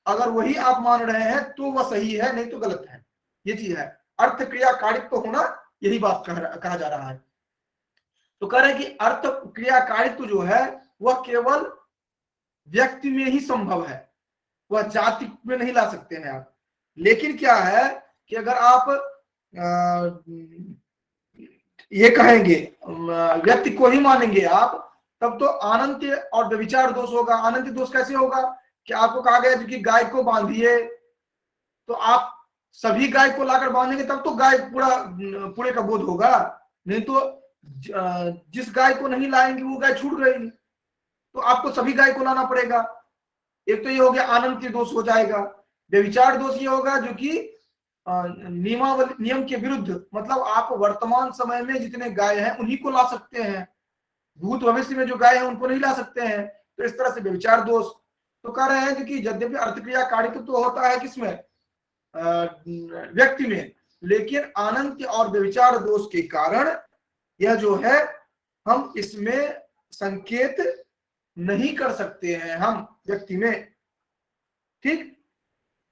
A: अगर वही आप मान रहे हैं तो वह सही है, नहीं तो गलत है। ये चीज है अर्थ क्रियाकारित्व होना, यही बात कहा जा रहा है। तो कह रहे हैं कि अर्थ क्रियाकारित्व जो है वह केवल व्यक्ति में ही संभव है, वह जाति में नहीं ला सकते हैं आप। लेकिन क्या है कि अगर आप ये कहेंगे व्यक्ति को ही मानेंगे आप, तब तो अनंत और व्यभिचार दोष होगा। अनंत दोष कैसे होगा कि आपको कहा गया कि गाय को बांधिए, तो आप सभी गाय को लाकर बांधेंगे तब तो गाय पूरे का बोध होगा, नहीं तो जिस गाय को नहीं लाएंगे वो गाय छूट गई, तो आपको सभी गाय को लाना पड़ेगा। एक तो ये हो गया आनंत्य दोष हो जाएगा। व्यभिचार दोष ये होगा जो कि नियम के विरुद्ध, मतलब आप वर्तमान समय में जितने गाय हैं उन्हीं को ला सकते हैं, भूत भविष्य में जो गाय हैं उनको नहीं ला सकते हैं। तो इस तरह से व्यभिचार दोष। तो कह रहे हैं कि यद्यपि अर्थक्रिया कारित्व तो होता है किसमें, व्यक्ति में, लेकिन अनंत और व्यभिचार दोष के कारण यह जो है हम इसमें संकेत नहीं कर सकते हैं हम व्यक्ति में। ठीक,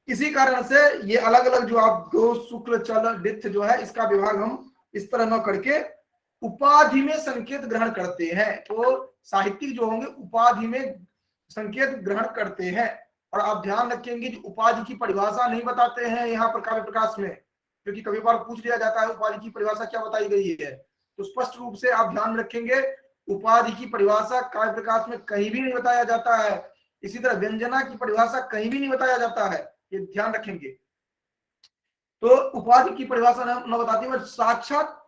A: इसी कारण से ये अलग अलग जो आप गो शुक्ल चल डित्थ जो है इसका विभाग हम इस तरह न करके उपाधि में संकेत ग्रहण करते हैं। तो साहित्यिक जो होंगे उपाधि में संकेत ग्रहण करते हैं। और आप ध्यान रखेंगे कि उपाधि की परिभाषा नहीं बताते हैं यहाँ पर काव्य प्रकाश में, क्योंकि कभी बार पूछ लिया जाता है उपाधि की परिभाषा क्या बताई गई है। तो स्पष्ट रूप से आप ध्यान रखेंगे उपाधि की परिभाषा काव्य प्रकाश में कहीं भी नहीं बताया जाता है। इसी तरह व्यंजना की परिभाषा कहीं भी नहीं बताया जाता है, ये ध्यान रखेंगे। तो उपाधि की परिभाषा न बताती है, साक्षात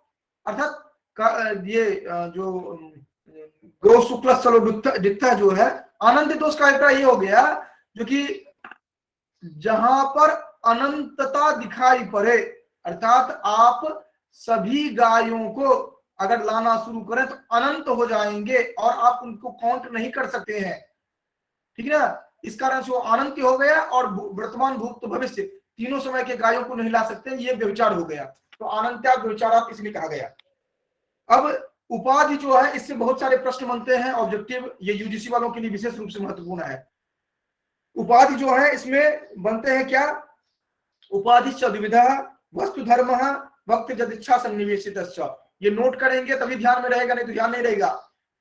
A: अर्थात ये जो गो शुक्ल चलो जो है आनंद दोष का अभिप्राय ये हो गया जो कि जहां पर अनंतता दिखाई पड़े, अर्थात आप सभी गायों को अगर लाना शुरू करें तो अनंत हो जाएंगे और आप उनको काउंट नहीं कर सकते हैं। ठीक है ना, इस कारण से वो अनंत हो गया और वर्तमान भूत भविष्य तीनों समय के गायों को नहीं ला सकते, ये व्यभिचार हो गया। तो अनंत्या व्यभिचारात इसलिए कहा गया। अब उपाधि जो है इससे बहुत सारे प्रश्न बनते हैं, ऑब्जेक्टिव ये यूजीसी वालों के लिए विशेष रूप से महत्वपूर्ण है। उपाधि जो है इसमें बनते हैं क्या, उपाधि द्विविधा वस्तु धर्म वक्त यदिच्छा सन्निवेशित। ये नोट करेंगे तभी ध्यान में रहेगा, नहीं तो ध्यान नहीं रहेगा।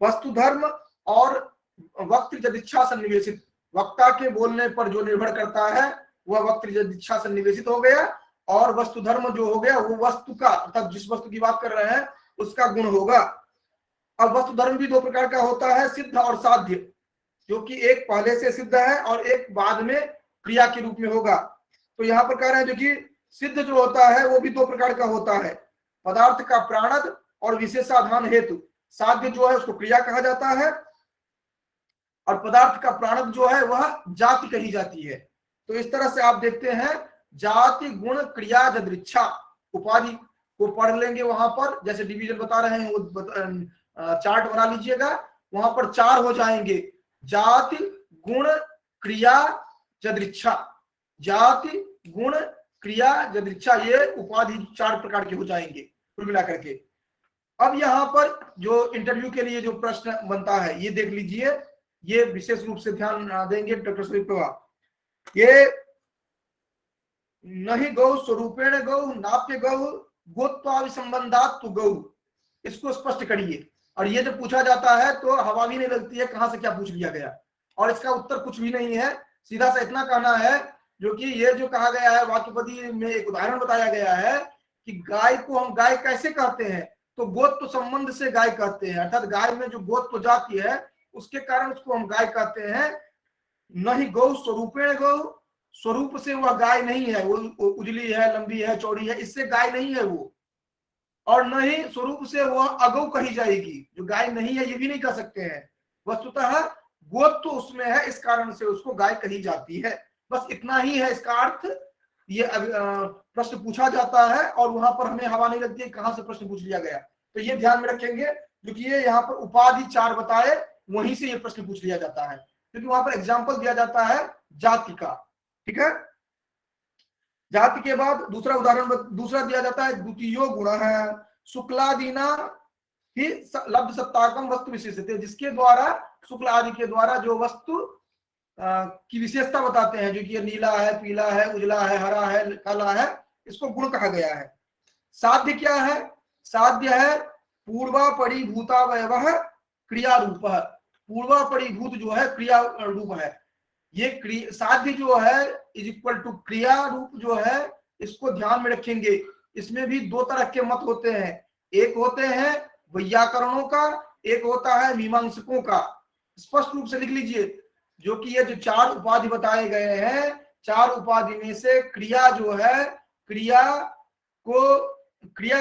A: वस्तु धर्म और वक्त यदिच्छा सन्निवेशित, वक्ता के बोलने पर जो निर्भर करता है वह वक्त यदिच्छा सन्निवेशित हो गया। और वस्तु धर्म जो हो गया वो वस्तु का, अर्थात जिस वस्तु की बात कर रहे हैं उसका गुण होगा। अब वस्तु धर्म भी दो प्रकार का होता है, सिद्ध और साध्य, जो कि एक पहले से सिद्ध है और एक बाद में क्रिया के रूप में होगा। तो यहाँ पर कह रहे हैं जो कि सिद्ध जो होता है वो भी दो प्रकार का होता है, पदार्थ का प्राणद और विशेषाधान हेतु। साध्य जो है उसको क्रिया कहा जाता है और पदार्थ का प्राणद जो है वह जाति कही जाती है। तो इस तरह से आप देखते हैं जाति गुण क्रिया यदृच्छा, उपाधि को पढ़ लेंगे वहां पर, जैसे डिवीजन बता रहे हैं वो चार्ट बना लीजिएगा, वहां पर 4 हो जाएंगे, जाति गुण क्रिया यदृच्छा, जाति गुण क्रिया यदृच्छा, ये उपाधि 4 प्रकार के हो जाएंगे कुल मिला करके। अब यहाँ पर जो इंटरव्यू के लिए जो प्रश्न बनता है ये देख लीजिए, ये विशेष रूप से ध्यान देंगे डॉक्टर सुदीप प्रभा। ये नहीं गौ स्वरूपेण गौ नाप्य गौ गोत्वाभिसंबंधात् गौ, इसको स्पष्ट करिए। और ये जो पूछा जाता है तो हवा भी नहीं लगती है कहां से क्या पूछ लिया गया, और इसका उत्तर कुछ भी नहीं है, सीधा सा इतना कहना है जो कि ये जो कहा गया है वाक्यपदी में एक उदाहरण बताया गया है कि गाय को हम गाय कैसे कहते हैं, तो गोत्व संबंध से गाय कहते हैं, अर्थात गाय में जो गोत्व जाति है उसके कारण उसको हम गाय कहते हैं। नहीं गौ स्वरूपेण गौ, स्वरूप से वह गाय नहीं है, वो उजली है लंबी है चौड़ी है, इससे गाय नहीं है वो। और नहीं स्वरूप से वह अगौ कही जाएगी, जो गाय नहीं है ये भी नहीं कह सकते हैं, वस्तुतः गोत्व उसमें है इस कारण से उसको गाय कही जाती है। बस इतना ही है इसका अर्थ। ये प्रश्न पूछा जाता है और वहां पर हमें हवा नहीं लगती है कहां से प्रश्न पूछ लिया गया, तो ये ध्यान में रखेंगे क्योंकि ये यहाँ पर उपाधि 4 बताए वहीं से ये प्रश्न पूछ लिया जाता है, क्योंकि वहां पर एग्जाम्पल दिया जाता है जाति का। ठीक है, जाति के बाद दूसरा उदाहरण दूसरा दिया जाता है द्वितीयो गुण है शुक्लादीना ही लब्ध सत्ताकम वस्तु विशेषित, जिसके द्वारा शुक्ल आदि के द्वारा जो वस्तु की विशेषता बताते हैं, जो कि नीला है पीला है उजला है हरा है काला है, इसको गुण कहा गया है। साध्य क्या है, साध्य है पूर्वा परिभूतावयव क्रिया रूप, पूर्वा परिभूत जो है क्रिया रूप है, ये साध्य जो है इज इक्वल टू क्रिया रूप जो है, इसको ध्यान में रखेंगे। इसमें भी 2 तरह के मत होते हैं, एक होते हैं वैयाकरणों का, एक होता है मीमांसकों का। स्पष्ट रूप से लिख लीजिए, जो कि ये जो 4 उपाधि बताए गए हैं, 4 उपाधि में से क्रिया जो है, क्रिया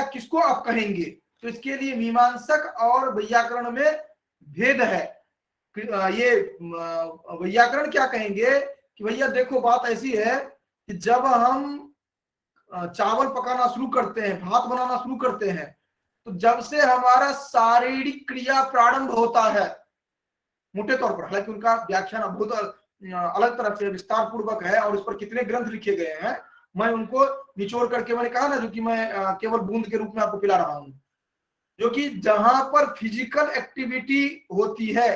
A: किसको आप कहेंगे, तो इसके लिए मीमांसक और वैयाकरण में भेद है। ये वैयाकरण क्या कहेंगे कि भैया देखो बात ऐसी है कि जब हम चावल पकाना शुरू करते हैं, भात बनाना शुरू करते हैं, तो जब से हमारा शारीरिक क्रिया प्रारंभ होता है, मोटे तौर पर, हालांकि उनका व्याख्यान बहुत अलग तरह से विस्तार पूर्वक है और इस पर कितने ग्रंथ लिखे गए हैं, मैं उनको निचोड़ करके मैंने कहा ना, जो कि मैं केवल बूंद के रूप में आपको पिला रहा हूं, जो कि जहां पर फिजिकल एक्टिविटी होती है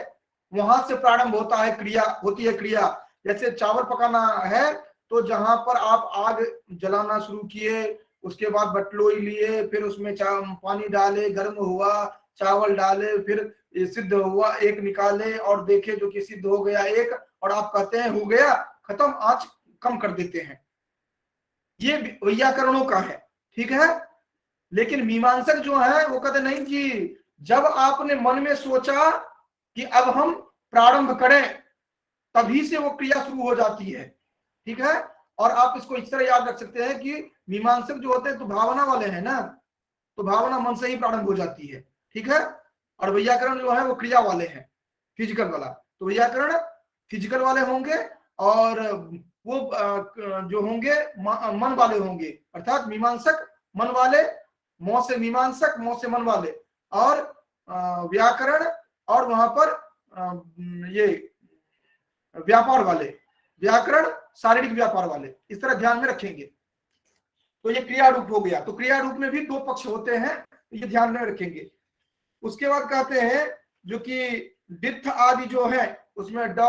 A: वहां से प्रारंभ होता है क्रिया, होती है क्रिया। जैसे चावल पकाना है तो जहां पर आप आग जलाना शुरू किए, उसके बाद बटलोई लिए, फिर उसमें पानी डाले, गर्म हुआ, चावल डाले, फिर सिद्ध हुआ, एक निकाले और देखे जो कि सिद्ध हो गया एक, और आप कहते हैं हो गया, खत्म, आंच कम कर देते हैं। ये वैयाकरणों का है, ठीक है। लेकिन मीमांसक जो है वो कहते नहीं जी, जब आपने मन में सोचा कि अब हम प्रारंभ करें, तभी से वो क्रिया शुरू हो जाती है, ठीक है। और आप इसको इस तरह याद रख सकते हैं कि मीमांसक जो होते हैं तो भावना वाले हैं ना, तो भावना मन से ही प्रारंभ हो जाती है, ठीक है। और वैयाकरण जो है वो क्रिया वाले हैं, फिजिकल वाला। तो वैयाकरण फिजिकल वाले होंगे और वो जो होंगे मन वाले होंगे, अर्थात मीमांसक मन वाले, मौ से मीमांसक, मौ से मन वाले, और व्याकरण और वहां पर ये व्यापार वाले, व्याकरण शारीरिक व्यापार वाले, इस तरह ध्यान में रखेंगे। तो ये क्रिया रूप हो गया। तो क्रिया रूप में भी दो पक्ष होते हैं, तो ये ध्यान में रखेंगे। उसके बाद कहते हैं जो कि डिथ आदि जो है उसमें ड,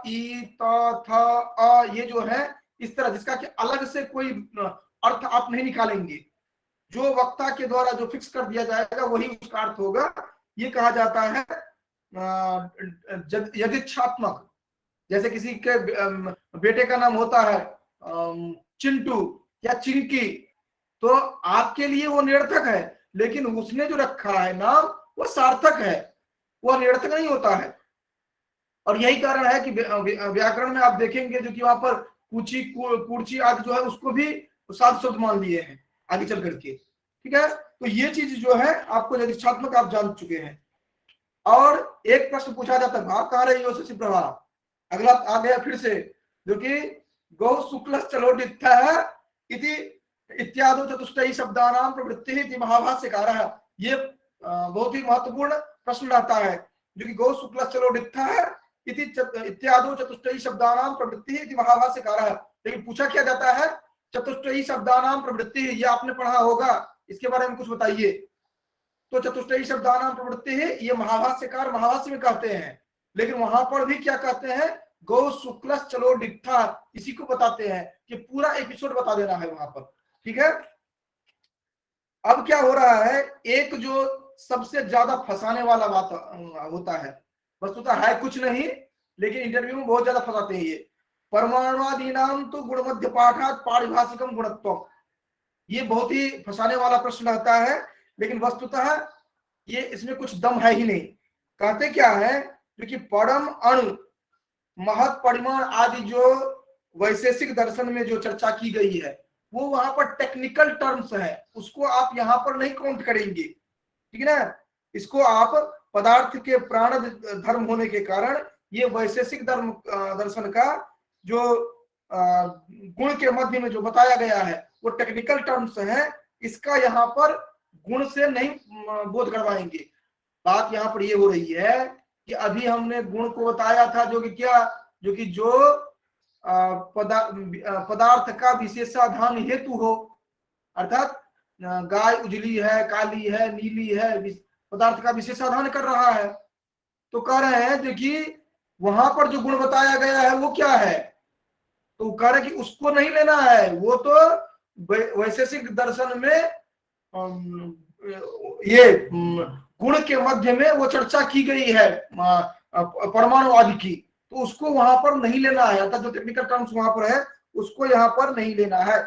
A: ई, त, थ, अ, ये जो है इस तरह, जिसका कि अलग से कोई अर्थ आप नहीं निकालेंगे, जो वक्ता के द्वारा जो फिक्स कर दिया जाएगा वही उसका अर्थ होगा। ये कहा जाता है यदिच्छात्मक। जैसे किसी के बेटे का नाम होता है चिंटू या चिंकी, तो आपके लिए वो निरर्थक है, लेकिन उसने जो रखा है नाम वो सार्थक है, वो निरर्थक नहीं होता है। और यही कारण है कि व्याकरण में आप देखेंगे जो कि वहां पर कुची, कुर्ची आदि जो है उसको भी साध शब्द मान लिए हैं आगे चल करके, ठीक है। तो ये चीज जो है आपको यदिच्छात्मक आप जान चुके हैं। और एक प्रश्न पूछा जाता है, भाव कहाँ रही हो शशि प्रभा, अगला आ गया फिर से, जो कि गौ शुक्ल चलोडित्थ इति इत्यादि चतुष्टयी शब्दानां प्रवृत्ति महाभाष्यकारः। ये बहुत ही महत्वपूर्ण प्रश्न रहता है, जो कि गौ शुक्ल चलोडित्थ इत्यादि चतुष्टयी शब्दानां प्रवृत्ति इति महाभाष्यकारः। लेकिन पूछा क्या जाता है, चतुष्टयी शब्दानां प्रवृत्ति, ये आपने पढ़ा होगा, इसके बारे में कुछ बताइए। तो चतुष्टयी शब्दानां प्रवृत्ति है, ये महाभाष्यकार महाभाष्य में कहते हैं, लेकिन वहां पर भी क्या कहते हैं, गौ शुक्ल चलो डिट्ठा, इसी को बताते हैं कि पूरा एपिसोड बता देना है वहां पर, ठीक है। अब क्या हो रहा है, एक जो सबसे ज्यादा फंसाने वाला बात होता है, वस्तुतः है कुछ नहीं, लेकिन इंटरव्यू में बहुत ज्यादा फंसाते हैं ये, परमाणुवादी नाम तो गुणमध्य पाठात पारिभाषिकम गुणत्वम। ये बहुत ही फंसाने वाला प्रश्न रहता है, लेकिन वस्तुतः ये इसमें कुछ दम है ही नहीं। कहते क्या है, क्योंकि परम अणु महत परिमाण आदि जो वैशेषिक दर्शन में जो चर्चा की गई है वो वहां पर टेक्निकल टर्म्स है, उसको आप यहाँ पर नहीं काउंट करेंगे, ठीक है ना। इसको आप पदार्थ के प्राण धर्म होने के कारण ये वैशेषिक धर्म दर्शन का जो गुण के मध्य में जो बताया गया है वो टेक्निकल टर्म्स है, इसका यहाँ पर गुण से नहीं बोध करवाएंगे। बात यहाँ पर ये हो रही है कि अभी हमने गुण को बताया था, जो कि क्या, जो कि जो पदार्थ का विशेषाधान हेतु हो, अर्थात गाय उजली है, काली है, नीली है, पदार्थ का विशेषाधान कर रहा है। तो कह रहे हैं जो कि वहां पर जो गुण बताया गया है वो क्या है, तो कह रहे कि उसको नहीं लेना है, वो तो वैशेषिक दर्शन में ये गुण के मध्य में वो चर्चा की गई है परमाणु आदि की, तो उसको वहां पर नहीं लेना है, अर्थात जो टेक्निकल टर्म्स वहां पर है उसको यहाँ पर नहीं लेना है।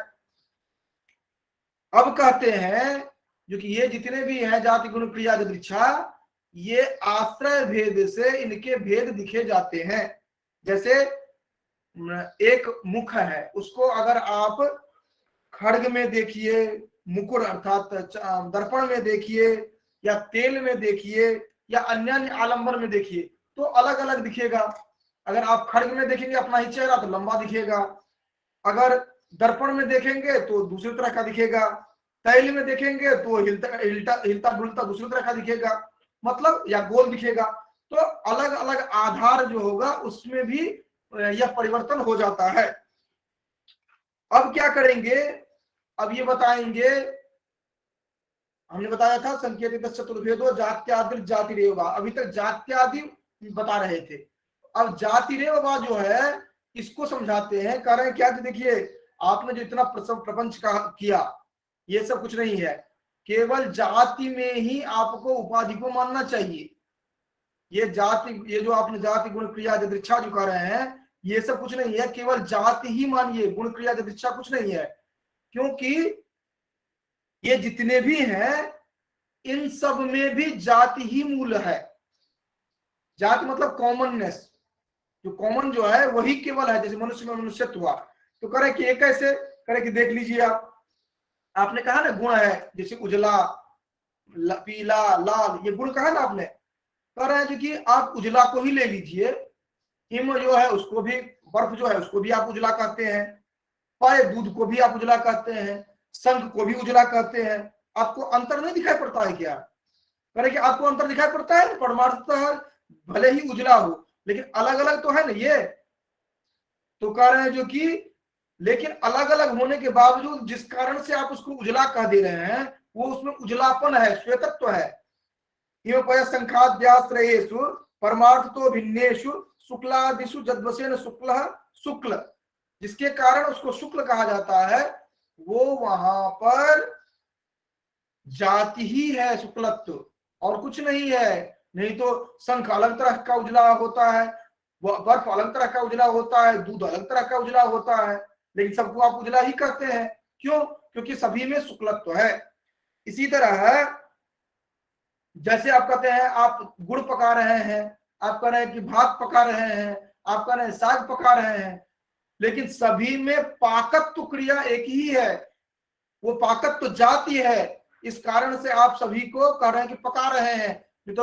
A: अब कहते हैं जो कि ये जितने भी हैं जाति गुण क्रिया दृक्षा, ये आश्रय भेद से इनके भेद दिखे जाते हैं। जैसे एक मुख है, उसको अगर आप खड्ग में देखिए, मुकुट अर्थात दर्पण में देखिए, या तेल में देखिए, या अन्य आलंबन में देखिए, तो अलग अलग दिखेगा। अगर आप खड्ग में देखेंगे अपना ही चेहरा तो लंबा दिखेगा, अगर दर्पण में देखेंगे तो दूसरी तरह का दिखेगा, तैल में देखेंगे तो हिलता हिलता हिलता डुलता दूसरी तरह का दिखेगा, मतलब या गोल दिखेगा। तो अलग अलग आधार जो होगा उसमें भी यह परिवर्तन हो जाता है। अब क्या करेंगे, अब ये बताएंगे, हमने बताया था संकेत चतुर्भेदो जात्यादि जाति रेवा, अभी तक जात्यादि बता रहे थे। अब जाति रेवा जो है इसको समझाते हैं, कह रहे हैं क्या कि देखिए आपने जो इतना प्रपंच का किया ये सब कुछ नहीं है, केवल जाति में ही आपको उपाधि को मानना चाहिए। ये जाति, ये जो आपने जाति गुण क्रिया यदृच्छा जो कह रहे हैं ये सब कुछ नहीं है, केवल जाति ही मानिए, गुण क्रिया यदृच्छा कुछ नहीं है। क्योंकि ये जितने भी हैं इन सब में भी जाति ही मूल है। जाति मतलब कॉमननेस, जो कॉमन जो है वही केवल है। जैसे मनुष्य में मनुष्यत्व हुआ, तो करे कि ये कैसे, करे कि देख लीजिए आप, आपने कहा ना गुण है, जैसे उजला, पीला, लाल, ये गुण कहा ना आपने, कह रहे हैं कि आप उजला को ही ले लीजिए, हिम जो है उसको भी, बर्फ जो है उसको भी आप उजला कहते हैं, पाए दूध को भी आप उजला कहते हैं, शंख को भी उजला कहते हैं। आपको अंतर नहीं दिखाई पड़ता है क्या? कह रहे कि आपको अंतर दिखाई पड़ता है, परमार्थतः भले ही उजला हो लेकिन अलग अलग तो है ना ये। तो कह रहे हैं जो कि लेकिन अलग अलग होने के बावजूद जिस कारण से आप उसको उजला कह दे रहे हैं वो उसमें उजलापन है, श्वेतत्व है। संख्याद्याश्रयेषु परमार्थ तो भिन्नेषु शुक्लादिषु जद्वसेन शुक्ल शुक्ल, जिसके कारण उसको शुक्ल कहा जाता है, वो वहां पर जाति ही है, शुक्लत्व और कुछ नहीं है। नहीं तो शंख अलग तरह का उजला होता है, बर्फ अलग तरह का उजला होता है, दूध अलग तरह का उजला होता है, लेकिन सबको आप उजला ही कहते हैं। क्यों? क्योंकि सभी में शुक्लत्व है। इसी तरह है, जैसे आप कहते हैं आप गुड़ पका रहे हैं, आप कह रहे हैं कि भात पका रहे हैं, आप कह रहे हैं साग पका रहे हैं, लेकिन सभी में पाकत्व क्रिया एक ही है, वो पाकत्व जाति है। इस कारण से आप सभी को कह रहे हैं कि पका रहे हैं, तो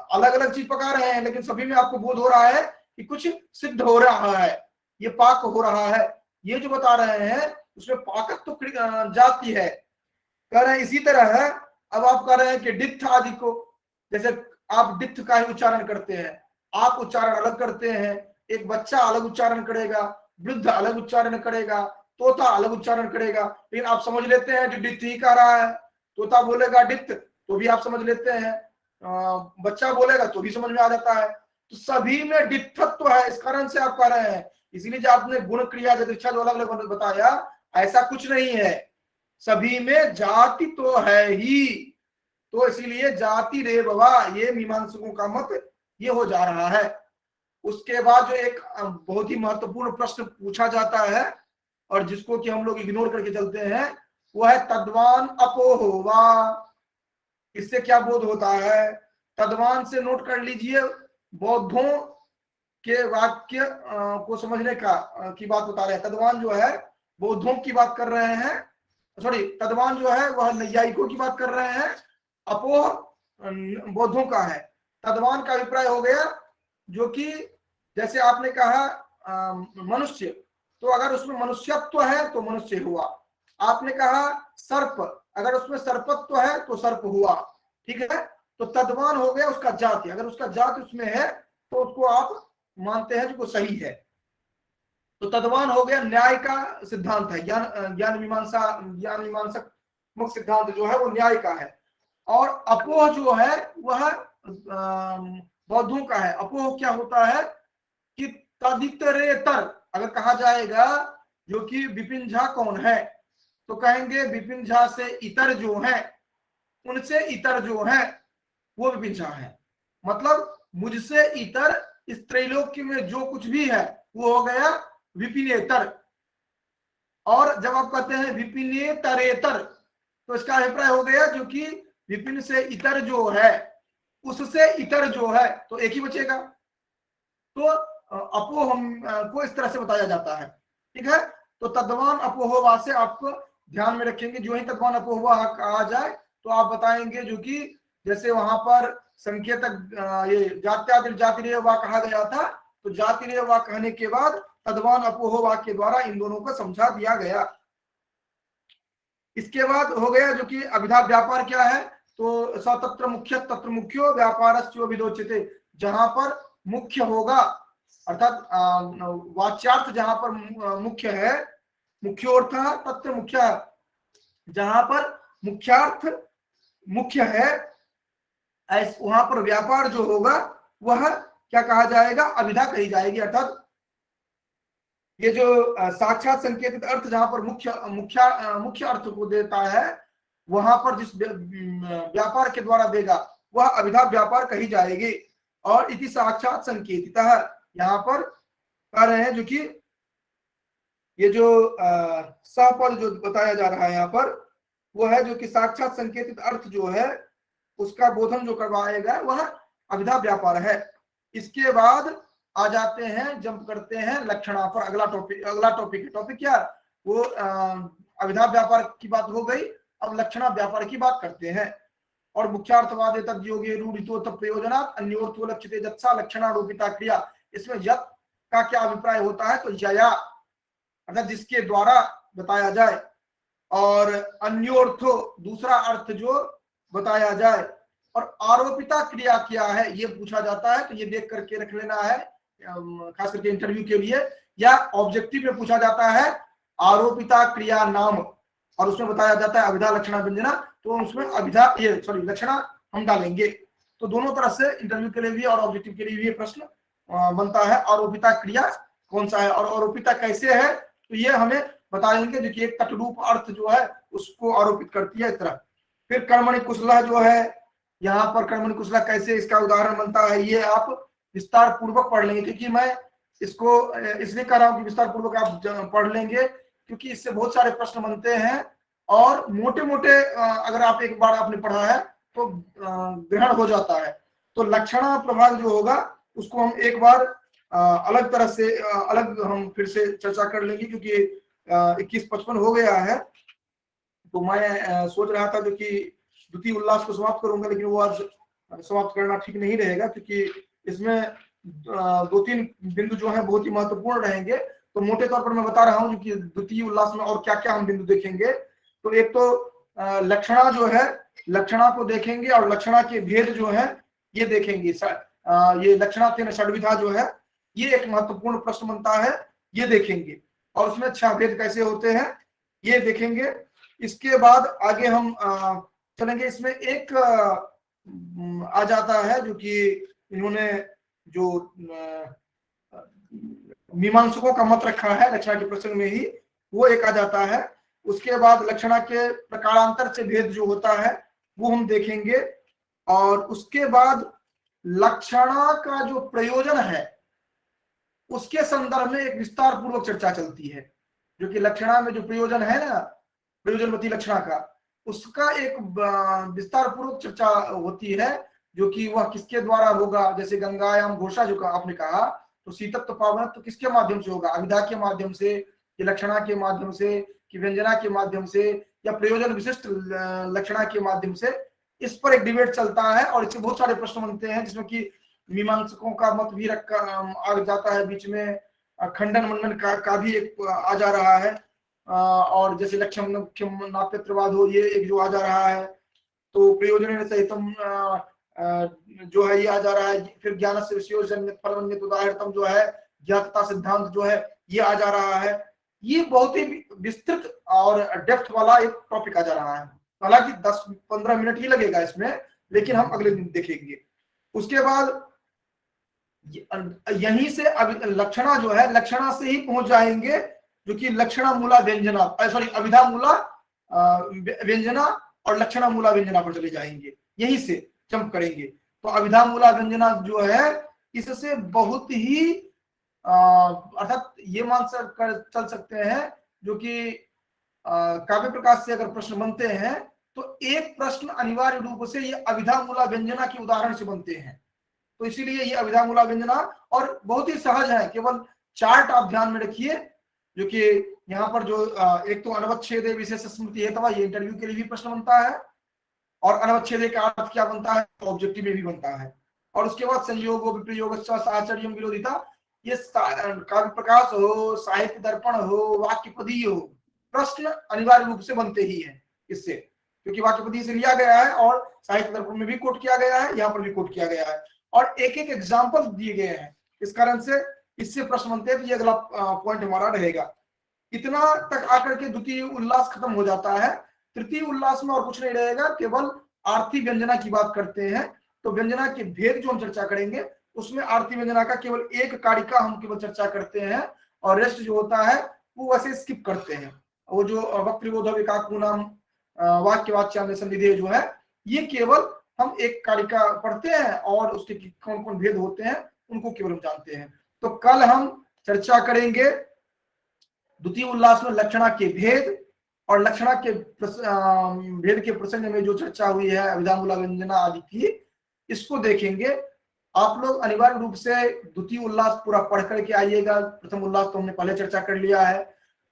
A: अलग अलग चीज पका रहे हैं लेकिन सभी में आपको बोध हो रहा है कि कुछ सिद्ध हो रहा है, ये पाक हो रहा है। ये जो बता रहे हैं उसमें पाकत्व जाति है, कह रहे हैं। इसी तरह है, अब आप कह रहे हैं कि डित्थ आदि को, जैसे आप डित्थ का ही उच्चारण करते हैं, आप उच्चारण अलग करते हैं, एक बच्चा अलग उच्चारण करेगा, वृद्ध अलग उच्चारण करेगा, तोता अलग उच्चारण करेगा, लेकिन आप समझ लेते हैं जो डित्थ ही कह रहा है। तोता बोलेगा डित्थ तो भी आप समझ लेते हैं, बच्चा बोलेगा तो भी समझ में आ जाता है। तो सभी में डित्थत्व है, इस कारण से आप कह रहे हैं। इसीलिए जो आपने गुण क्रिया यदृच्छा जो अलग अलग बताया, ऐसा कुछ नहीं है, सभी में जाति तो है ही। तो इसीलिए जाति रे बाबा, ये मीमांसकों का मत ये हो जा रहा है। उसके बाद जो एक बहुत ही महत्वपूर्ण प्रश्न पूछा जाता है और जिसको कि हम लोग इग्नोर करके चलते हैं, वो है तद्वान अपोहोवा। इससे क्या बोध होता है? तद्वान से नोट कर लीजिए, बौद्धों के वाक्य को समझने का की बात बता रहे हैं। तद्वान जो है बौद्धों की बात कर रहे हैं, सॉरी तद्वान जो है वह नैयायिकों की बात कर रहे हैं, अपोह बौद्धों का है। तद्वान का अभिप्राय हो गया जो कि जैसे आपने कहा मनुष्य, तो अगर उसमें मनुष्यत्व है तो मनुष्य हुआ। आपने कहा सर्प, अगर उसमें सर्पत्व है तो सर्प हुआ, ठीक है। तो तद्वान हो गया उसका जाति, अगर उसका जाति उसमें है तो उसको आप मानते हैं जो सही है। तो तद्वान हो गया न्याय का सिद्धांत है, ज्ञान मीमांसक मुख्य सिद्धांत जो है वो न्याय का है। और अपोह जो है वह बौद्धों का है। अपोह क्या होता है कि तदितरेतर, अगर कहा जाएगा जो कि विपिन झा कौन है, तो कहेंगे विपिन झा से इतर जो है, उनसे इतर जो है वो विपिन झा है। मतलब मुझसे इतर इस त्रैलोक्य में जो कुछ भी है वो हो गया विपिनेतर। और जब आप कहते हैं विपिनेतरेतर तो इसका अभिप्राय हो गया जो कि विपिन से इतर जो है उससे इतर जो है, तो एक ही बचेगा। तो अपोह को इस तरह से बताया जाता है, ठीक है। तो तद्वान अपोहवा से आपको ध्यान में रखेंगे, जो ही तद्वान अपोहवा आ जाए तो आप बताएंगे जो कि जैसे वहां पर संकेतक ये जात्यादिर जातिरेव वा कहा गया था, तो जातिरेव वा कहने के बाद तद्वान अपोहो वाक्य द्वारा इन दोनों को समझा दिया गया। इसके बाद हो गया जो कि अभिधा व्यापार क्या है, तो सतत्र मुख्य तत्र मुख्यो व्यापारस्यो विदोच्यते, जहां पर मुख्य होगा अर्थात वाच्यार्थ जहां पर मुख्य है, मुख्योर्थ तत्र मुख्य, जहां पर मुख्यार्थ मुख्य है वहां पर व्यापार जो होगा वह क्या कहा जाएगा, अभिधा कही जाएगी। अर्थात ये जो साक्षात संकेतित अर्थ जहां पर मुख्य अर्थ को देता है, वहां पर जिस व्यापार के द्वारा देगा वह अभिधा व्यापार कही जाएगी। और इति साक्षात संकेतित यहाँ पर कह रहे हैं जो कि ये जो सहपद जो बताया जा रहा है यहाँ पर, वो है जो कि साक्षात संकेतित अर्थ जो है उसका बोधन जो करवाएगा वह अभिधा व्यापार है। इसके बाद आ जाते हैं, जंप करते हैं लक्षणा पर। अगला टॉपिक क्या, वो अभिधा व्यापार की बात हो गई, अब लक्षणा व्यापार की बात करते हैं। और मुख्यार्थवाद तद योगे रूढ़ितो तब प्रयोजनात् अन्योर्थो लक्ष्यते जत्सा लक्षणारोपिता क्रिया। इसमें यत् का क्या अभिप्राय होता है, तो यया अर्थात जिसके द्वारा बताया जाए, और अन्योर्थो दूसरा अर्थ जो बताया जाए, और आरोपिता क्रिया क्या है ये पूछा जाता है, तो ये देख करके रख लेना है खास करके इंटरव्यू के लिए, या ऑब्जेक्टिव में पूछा जाता है आरोपिता क्रिया नाम, और उसमें बताया जाता है अभिधा लक्षणा व्यंजना, तो उसमें अभिधा ये सॉरी लक्षणा हम डालेंगे। तो दोनों तरह से इंटरव्यू के लिए भी और ऑब्जेक्टिव के लिए भी ये प्रश्न बनता है, आरोपिता क्रिया कौन सा है और आरोपिता कैसे है, तो ये हमें बताएंगे जो कि एक तटरूप अर्थ जो है उसको आरोपित करती है इस तरह। फिर कर्मणि कुशला जो है, यहाँ पर कर्मणि कुशला कैसे इसका उदाहरण बनता है, ये आप विस्तार पूर्वक पढ़ लेंगे, क्योंकि मैं इसको इसलिए कह रहा हूँ कि विस्तार पूर्वक आप पढ़ लेंगे, क्योंकि इससे बहुत सारे प्रश्न बनते हैं, और मोटे मोटे अगर आप एक बार आपने पढ़ा है तो ग्रहण हो जाता है। तो लक्षणा प्रभाग जो होगा उसको हम एक बार अलग तरह से अलग हम फिर से चर्चा कर लेंगे, क्योंकि 21:55 हो गया है, तो मैं सोच रहा था जो कि द्वितीय उल्लास को समाप्त करूंगा, लेकिन वो आज समाप्त करना ठीक नहीं रहेगा, क्योंकि इसमें 2-3 बिंदु जो है बहुत ही महत्वपूर्ण रहेंगे। तो मोटे तौर पर मैं बता रहा हूँ कि द्वितीय उल्लास में और क्या क्या हम बिंदु देखेंगे। तो एक तो लक्षणा जो है, लक्षणा को देखेंगे, और लक्षणा के भेद जो है ये देखेंगे। ये लक्षणा तीन षड्विधा जो है ये एक महत्वपूर्ण प्रश्न बनता है, ये देखेंगे, और उसमें 6 भेद कैसे होते हैं ये देखेंगे। इसके बाद आगे हम चलेंगे। इसमें एक आ जाता है जो कि इन्होंने जो मीमांसकों का मत रखा है लक्षणा के प्रसंग में ही, वो एक आ जाता है। उसके बाद लक्षणा के प्रकारांतर से भेद जो होता है वो हम देखेंगे, और उसके बाद लक्षणा का जो प्रयोजन है उसके संदर्भ में एक विस्तार पूर्वक चर्चा चलती है, जो कि लक्षणा में जो प्रयोजन है ना, प्रयोजनवती लक्षणा का, उसका एक विस्तार पूर्वक चर्चा होती है, जो कि वह किसके द्वारा होगा। जैसे गंगायाम घोषा जो आपने कहा, तो शीतत्व पावनत्व तो किसके माध्यम से होगा, अभिधा के माध्यम से, कि लक्षणा के माध्यम से, कि व्यंजना के माध्यम से, या प्रयोजन विशिष्ट लक्षणा के माध्यम से। इस पर एक डिबेट चलता है, और इससे बहुत सारे प्रश्न बनते हैं, जिसमें कि मीमांसकों का मत भी आ जाता है बीच में, खंडन मंडन का भी एक आ जा रहा है, और जैसे लक्ष्यम नाप्यत्रवाद हो, ये एक जो आ जा रहा है। तो प्रयोजन सहितम जो है ये आ जा रहा है। फिर ज्ञान से विषयोजन्य फलवन्यत उदाहरणतम जो है, ज्ञातता सिद्धांत जो है ये आ जा रहा है। ये बहुत ही विस्तृत और डेप्थ वाला एक टॉपिक आ जा रहा है। हालांकि 10-15 मिनट ही लगेगा इसमें, लेकिन हम अगले दिन देखेंगे। उसके बाद यहीं से लक्षणा जो है, लक्षणा से ही पहुंच जाएंगे जो कि लक्षणा मूला व्यंजना, सॉरी अभिधा मूला व्यंजना और लक्षणा मूला व्यंजना पर चले जाएंगे, यहीं से जंप करेंगे। तो अभिधा मूला व्यंजना जो है इससे बहुत ही अर्थात ये मान चल सकते हैं जो कि काव्य प्रकाश से अगर प्रश्न बनते हैं तो एक प्रश्न अनिवार्य रूप से ये अभिधा मूला व्यंजना के उदाहरण से बनते हैं। तो इसीलिए ये अभिधा मूला व्यंजना, और बहुत ही सहज है, केवल चार्ट आप ध्यान में रखिए, जो कि यहाँ पर जो एक तो अनवच्छेद विशेष स्मृति हेतवा, ये इंटरव्यू के लिए भी प्रश्न बनता है। और अनवच्छेद का अर्थ क्या बनता है, ऑब्जेक्टिव में भी बनता है। और उसके बाद संयोग विप्रयोग आचार्य विरोधिता, ये काव्य प्रकाश हो, साहित्य दर्पण हो, वाक्यपदी हो, प्रश्न अनिवार्य रूप से बनते ही हैं इससे, क्योंकि वाक्यपदी से लिया गया है और साहित्य दर्पण में भी कोट किया गया है, यहाँ पर भी कोट किया गया है, और एक एक एग्जाम्पल दिए गए हैं। इस कारण से इससे प्रश्न बनते हैं। तो ये अगला पॉइंट हमारा रहेगा। इतना तक आकर के द्वितीय उल्लास खत्म हो जाता है। तृतीय उल्लास में और कुछ नहीं रहेगा, केवल आरती व्यंजना की बात करते हैं। तो व्यंजना के भेद जो हम चर्चा करेंगे, उसमें आरती व्यंजना का केवल एक कारिका हम केवल चर्चा करते हैं, और रेस्ट जो होता है वो वैसे स्किप करते हैं। वो जो वक्तृबोधविकाकुनाम वाक्य वाच्यान्य संविधेय जो है, ये केवल हम एक कारिका पढ़ते हैं और उसके कौन कौन भेद होते हैं उनको केवल हम जानते हैं। तो कल हम चर्चा करेंगे द्वितीय उल्लास में लक्षणा के भेद, और लक्षणा के भेद के प्रसंग में जो चर्चा हुई है अभिधामूला व्यंजना आदि की, इसको देखेंगे। आप लोग अनिवार्य रूप से द्वितीय उल्लास पूरा पढ़ करके आइएगा। प्रथम उल्लास तो हमने पहले चर्चा कर लिया है,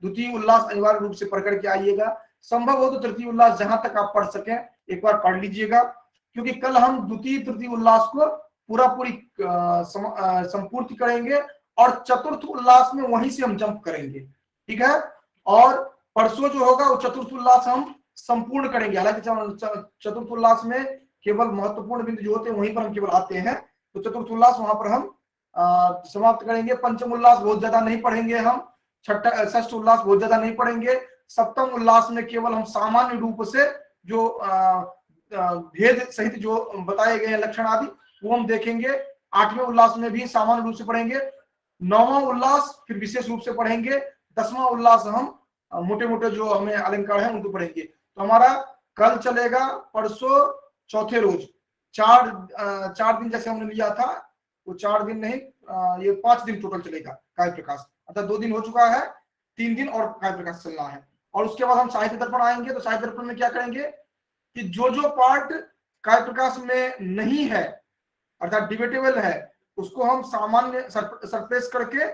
A: द्वितीय उल्लास अनिवार्य रूप से पढ़ करके आइएगा। संभव हो तो तृतीय उल्लास जहां तक आप पढ़ सकें एक बार पढ़ लीजिएगा, क्योंकि कल हम द्वितीय तृतीय उल्लास को पूरा पूरी संपूर्ति करेंगे, और चतुर्थ उल्लास में वहीं से हम जंप करेंगे, ठीक है। और परसों जो होगा वो चतुर्थ उल्लास हम संपूर्ण करेंगे। हालांकि चतुर्थ उल्लास में केवल महत्वपूर्ण बिंदु जो होते हैं वहीं पर हम केवल आते हैं, तो चतुर्थ उल्लास वहां पर हम समाप्त करेंगे। पंचम उल्लास बहुत ज्यादा नहीं पढ़ेंगे हम, षष्ठ उल्लास बहुत ज्यादा नहीं पढ़ेंगे। सप्तम उल्लास में केवल हम सामान्य रूप से जो भेद सहित जो बताए गए हैं लक्षण आदि वो हम देखेंगे। आठवें उल्लास में भी सामान्य रूप से पढ़ेंगे। नौवां उल्लास फिर विशेष रूप से पढ़ेंगे। 10वां उल्लास हम मोटे मोटे जो हमें अलंकार है उनको पढ़ेंगे। तो हमारा कल चलेगा, परसों चौथे रोज 4 दिन जैसे हमने लिया था, वो 4 दिन नहीं, ये 5 दिन टोटल चलेगा काव्य प्रकाश। अर्थात 2 दिन हो चुका है, 3 दिन और काव्य प्रकाश चलना है। और उसके बाद हम साहित्य दर्पण आएंगे। तो साहित्य दर्पण में क्या करेंगे कि जो जो पार्ट काव्य प्रकाश में नहीं है अर्थात डिबेटेबल है, उसको हम सामान्य सरप्रेस करके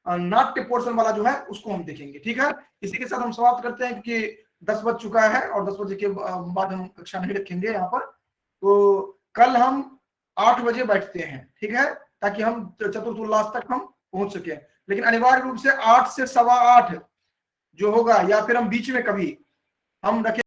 A: नाट्य पोर्शन वाला जो है उसको हम देखेंगे, ठीक है। इसी के साथ हम समाप्त करते हैं, क्योंकि 10 बज चुका है और 10 बजे के बाद हम कक्षा नहीं रखेंगे यहाँ पर। तो कल हम 8 बजे बैठते हैं, ठीक है, ताकि हम चतुर्थ उल्लास तक हम पहुंच सके। लेकिन अनिवार्य रूप से 8 से 8:15 जो होगा, या फिर हम बीच में कभी हम रखें।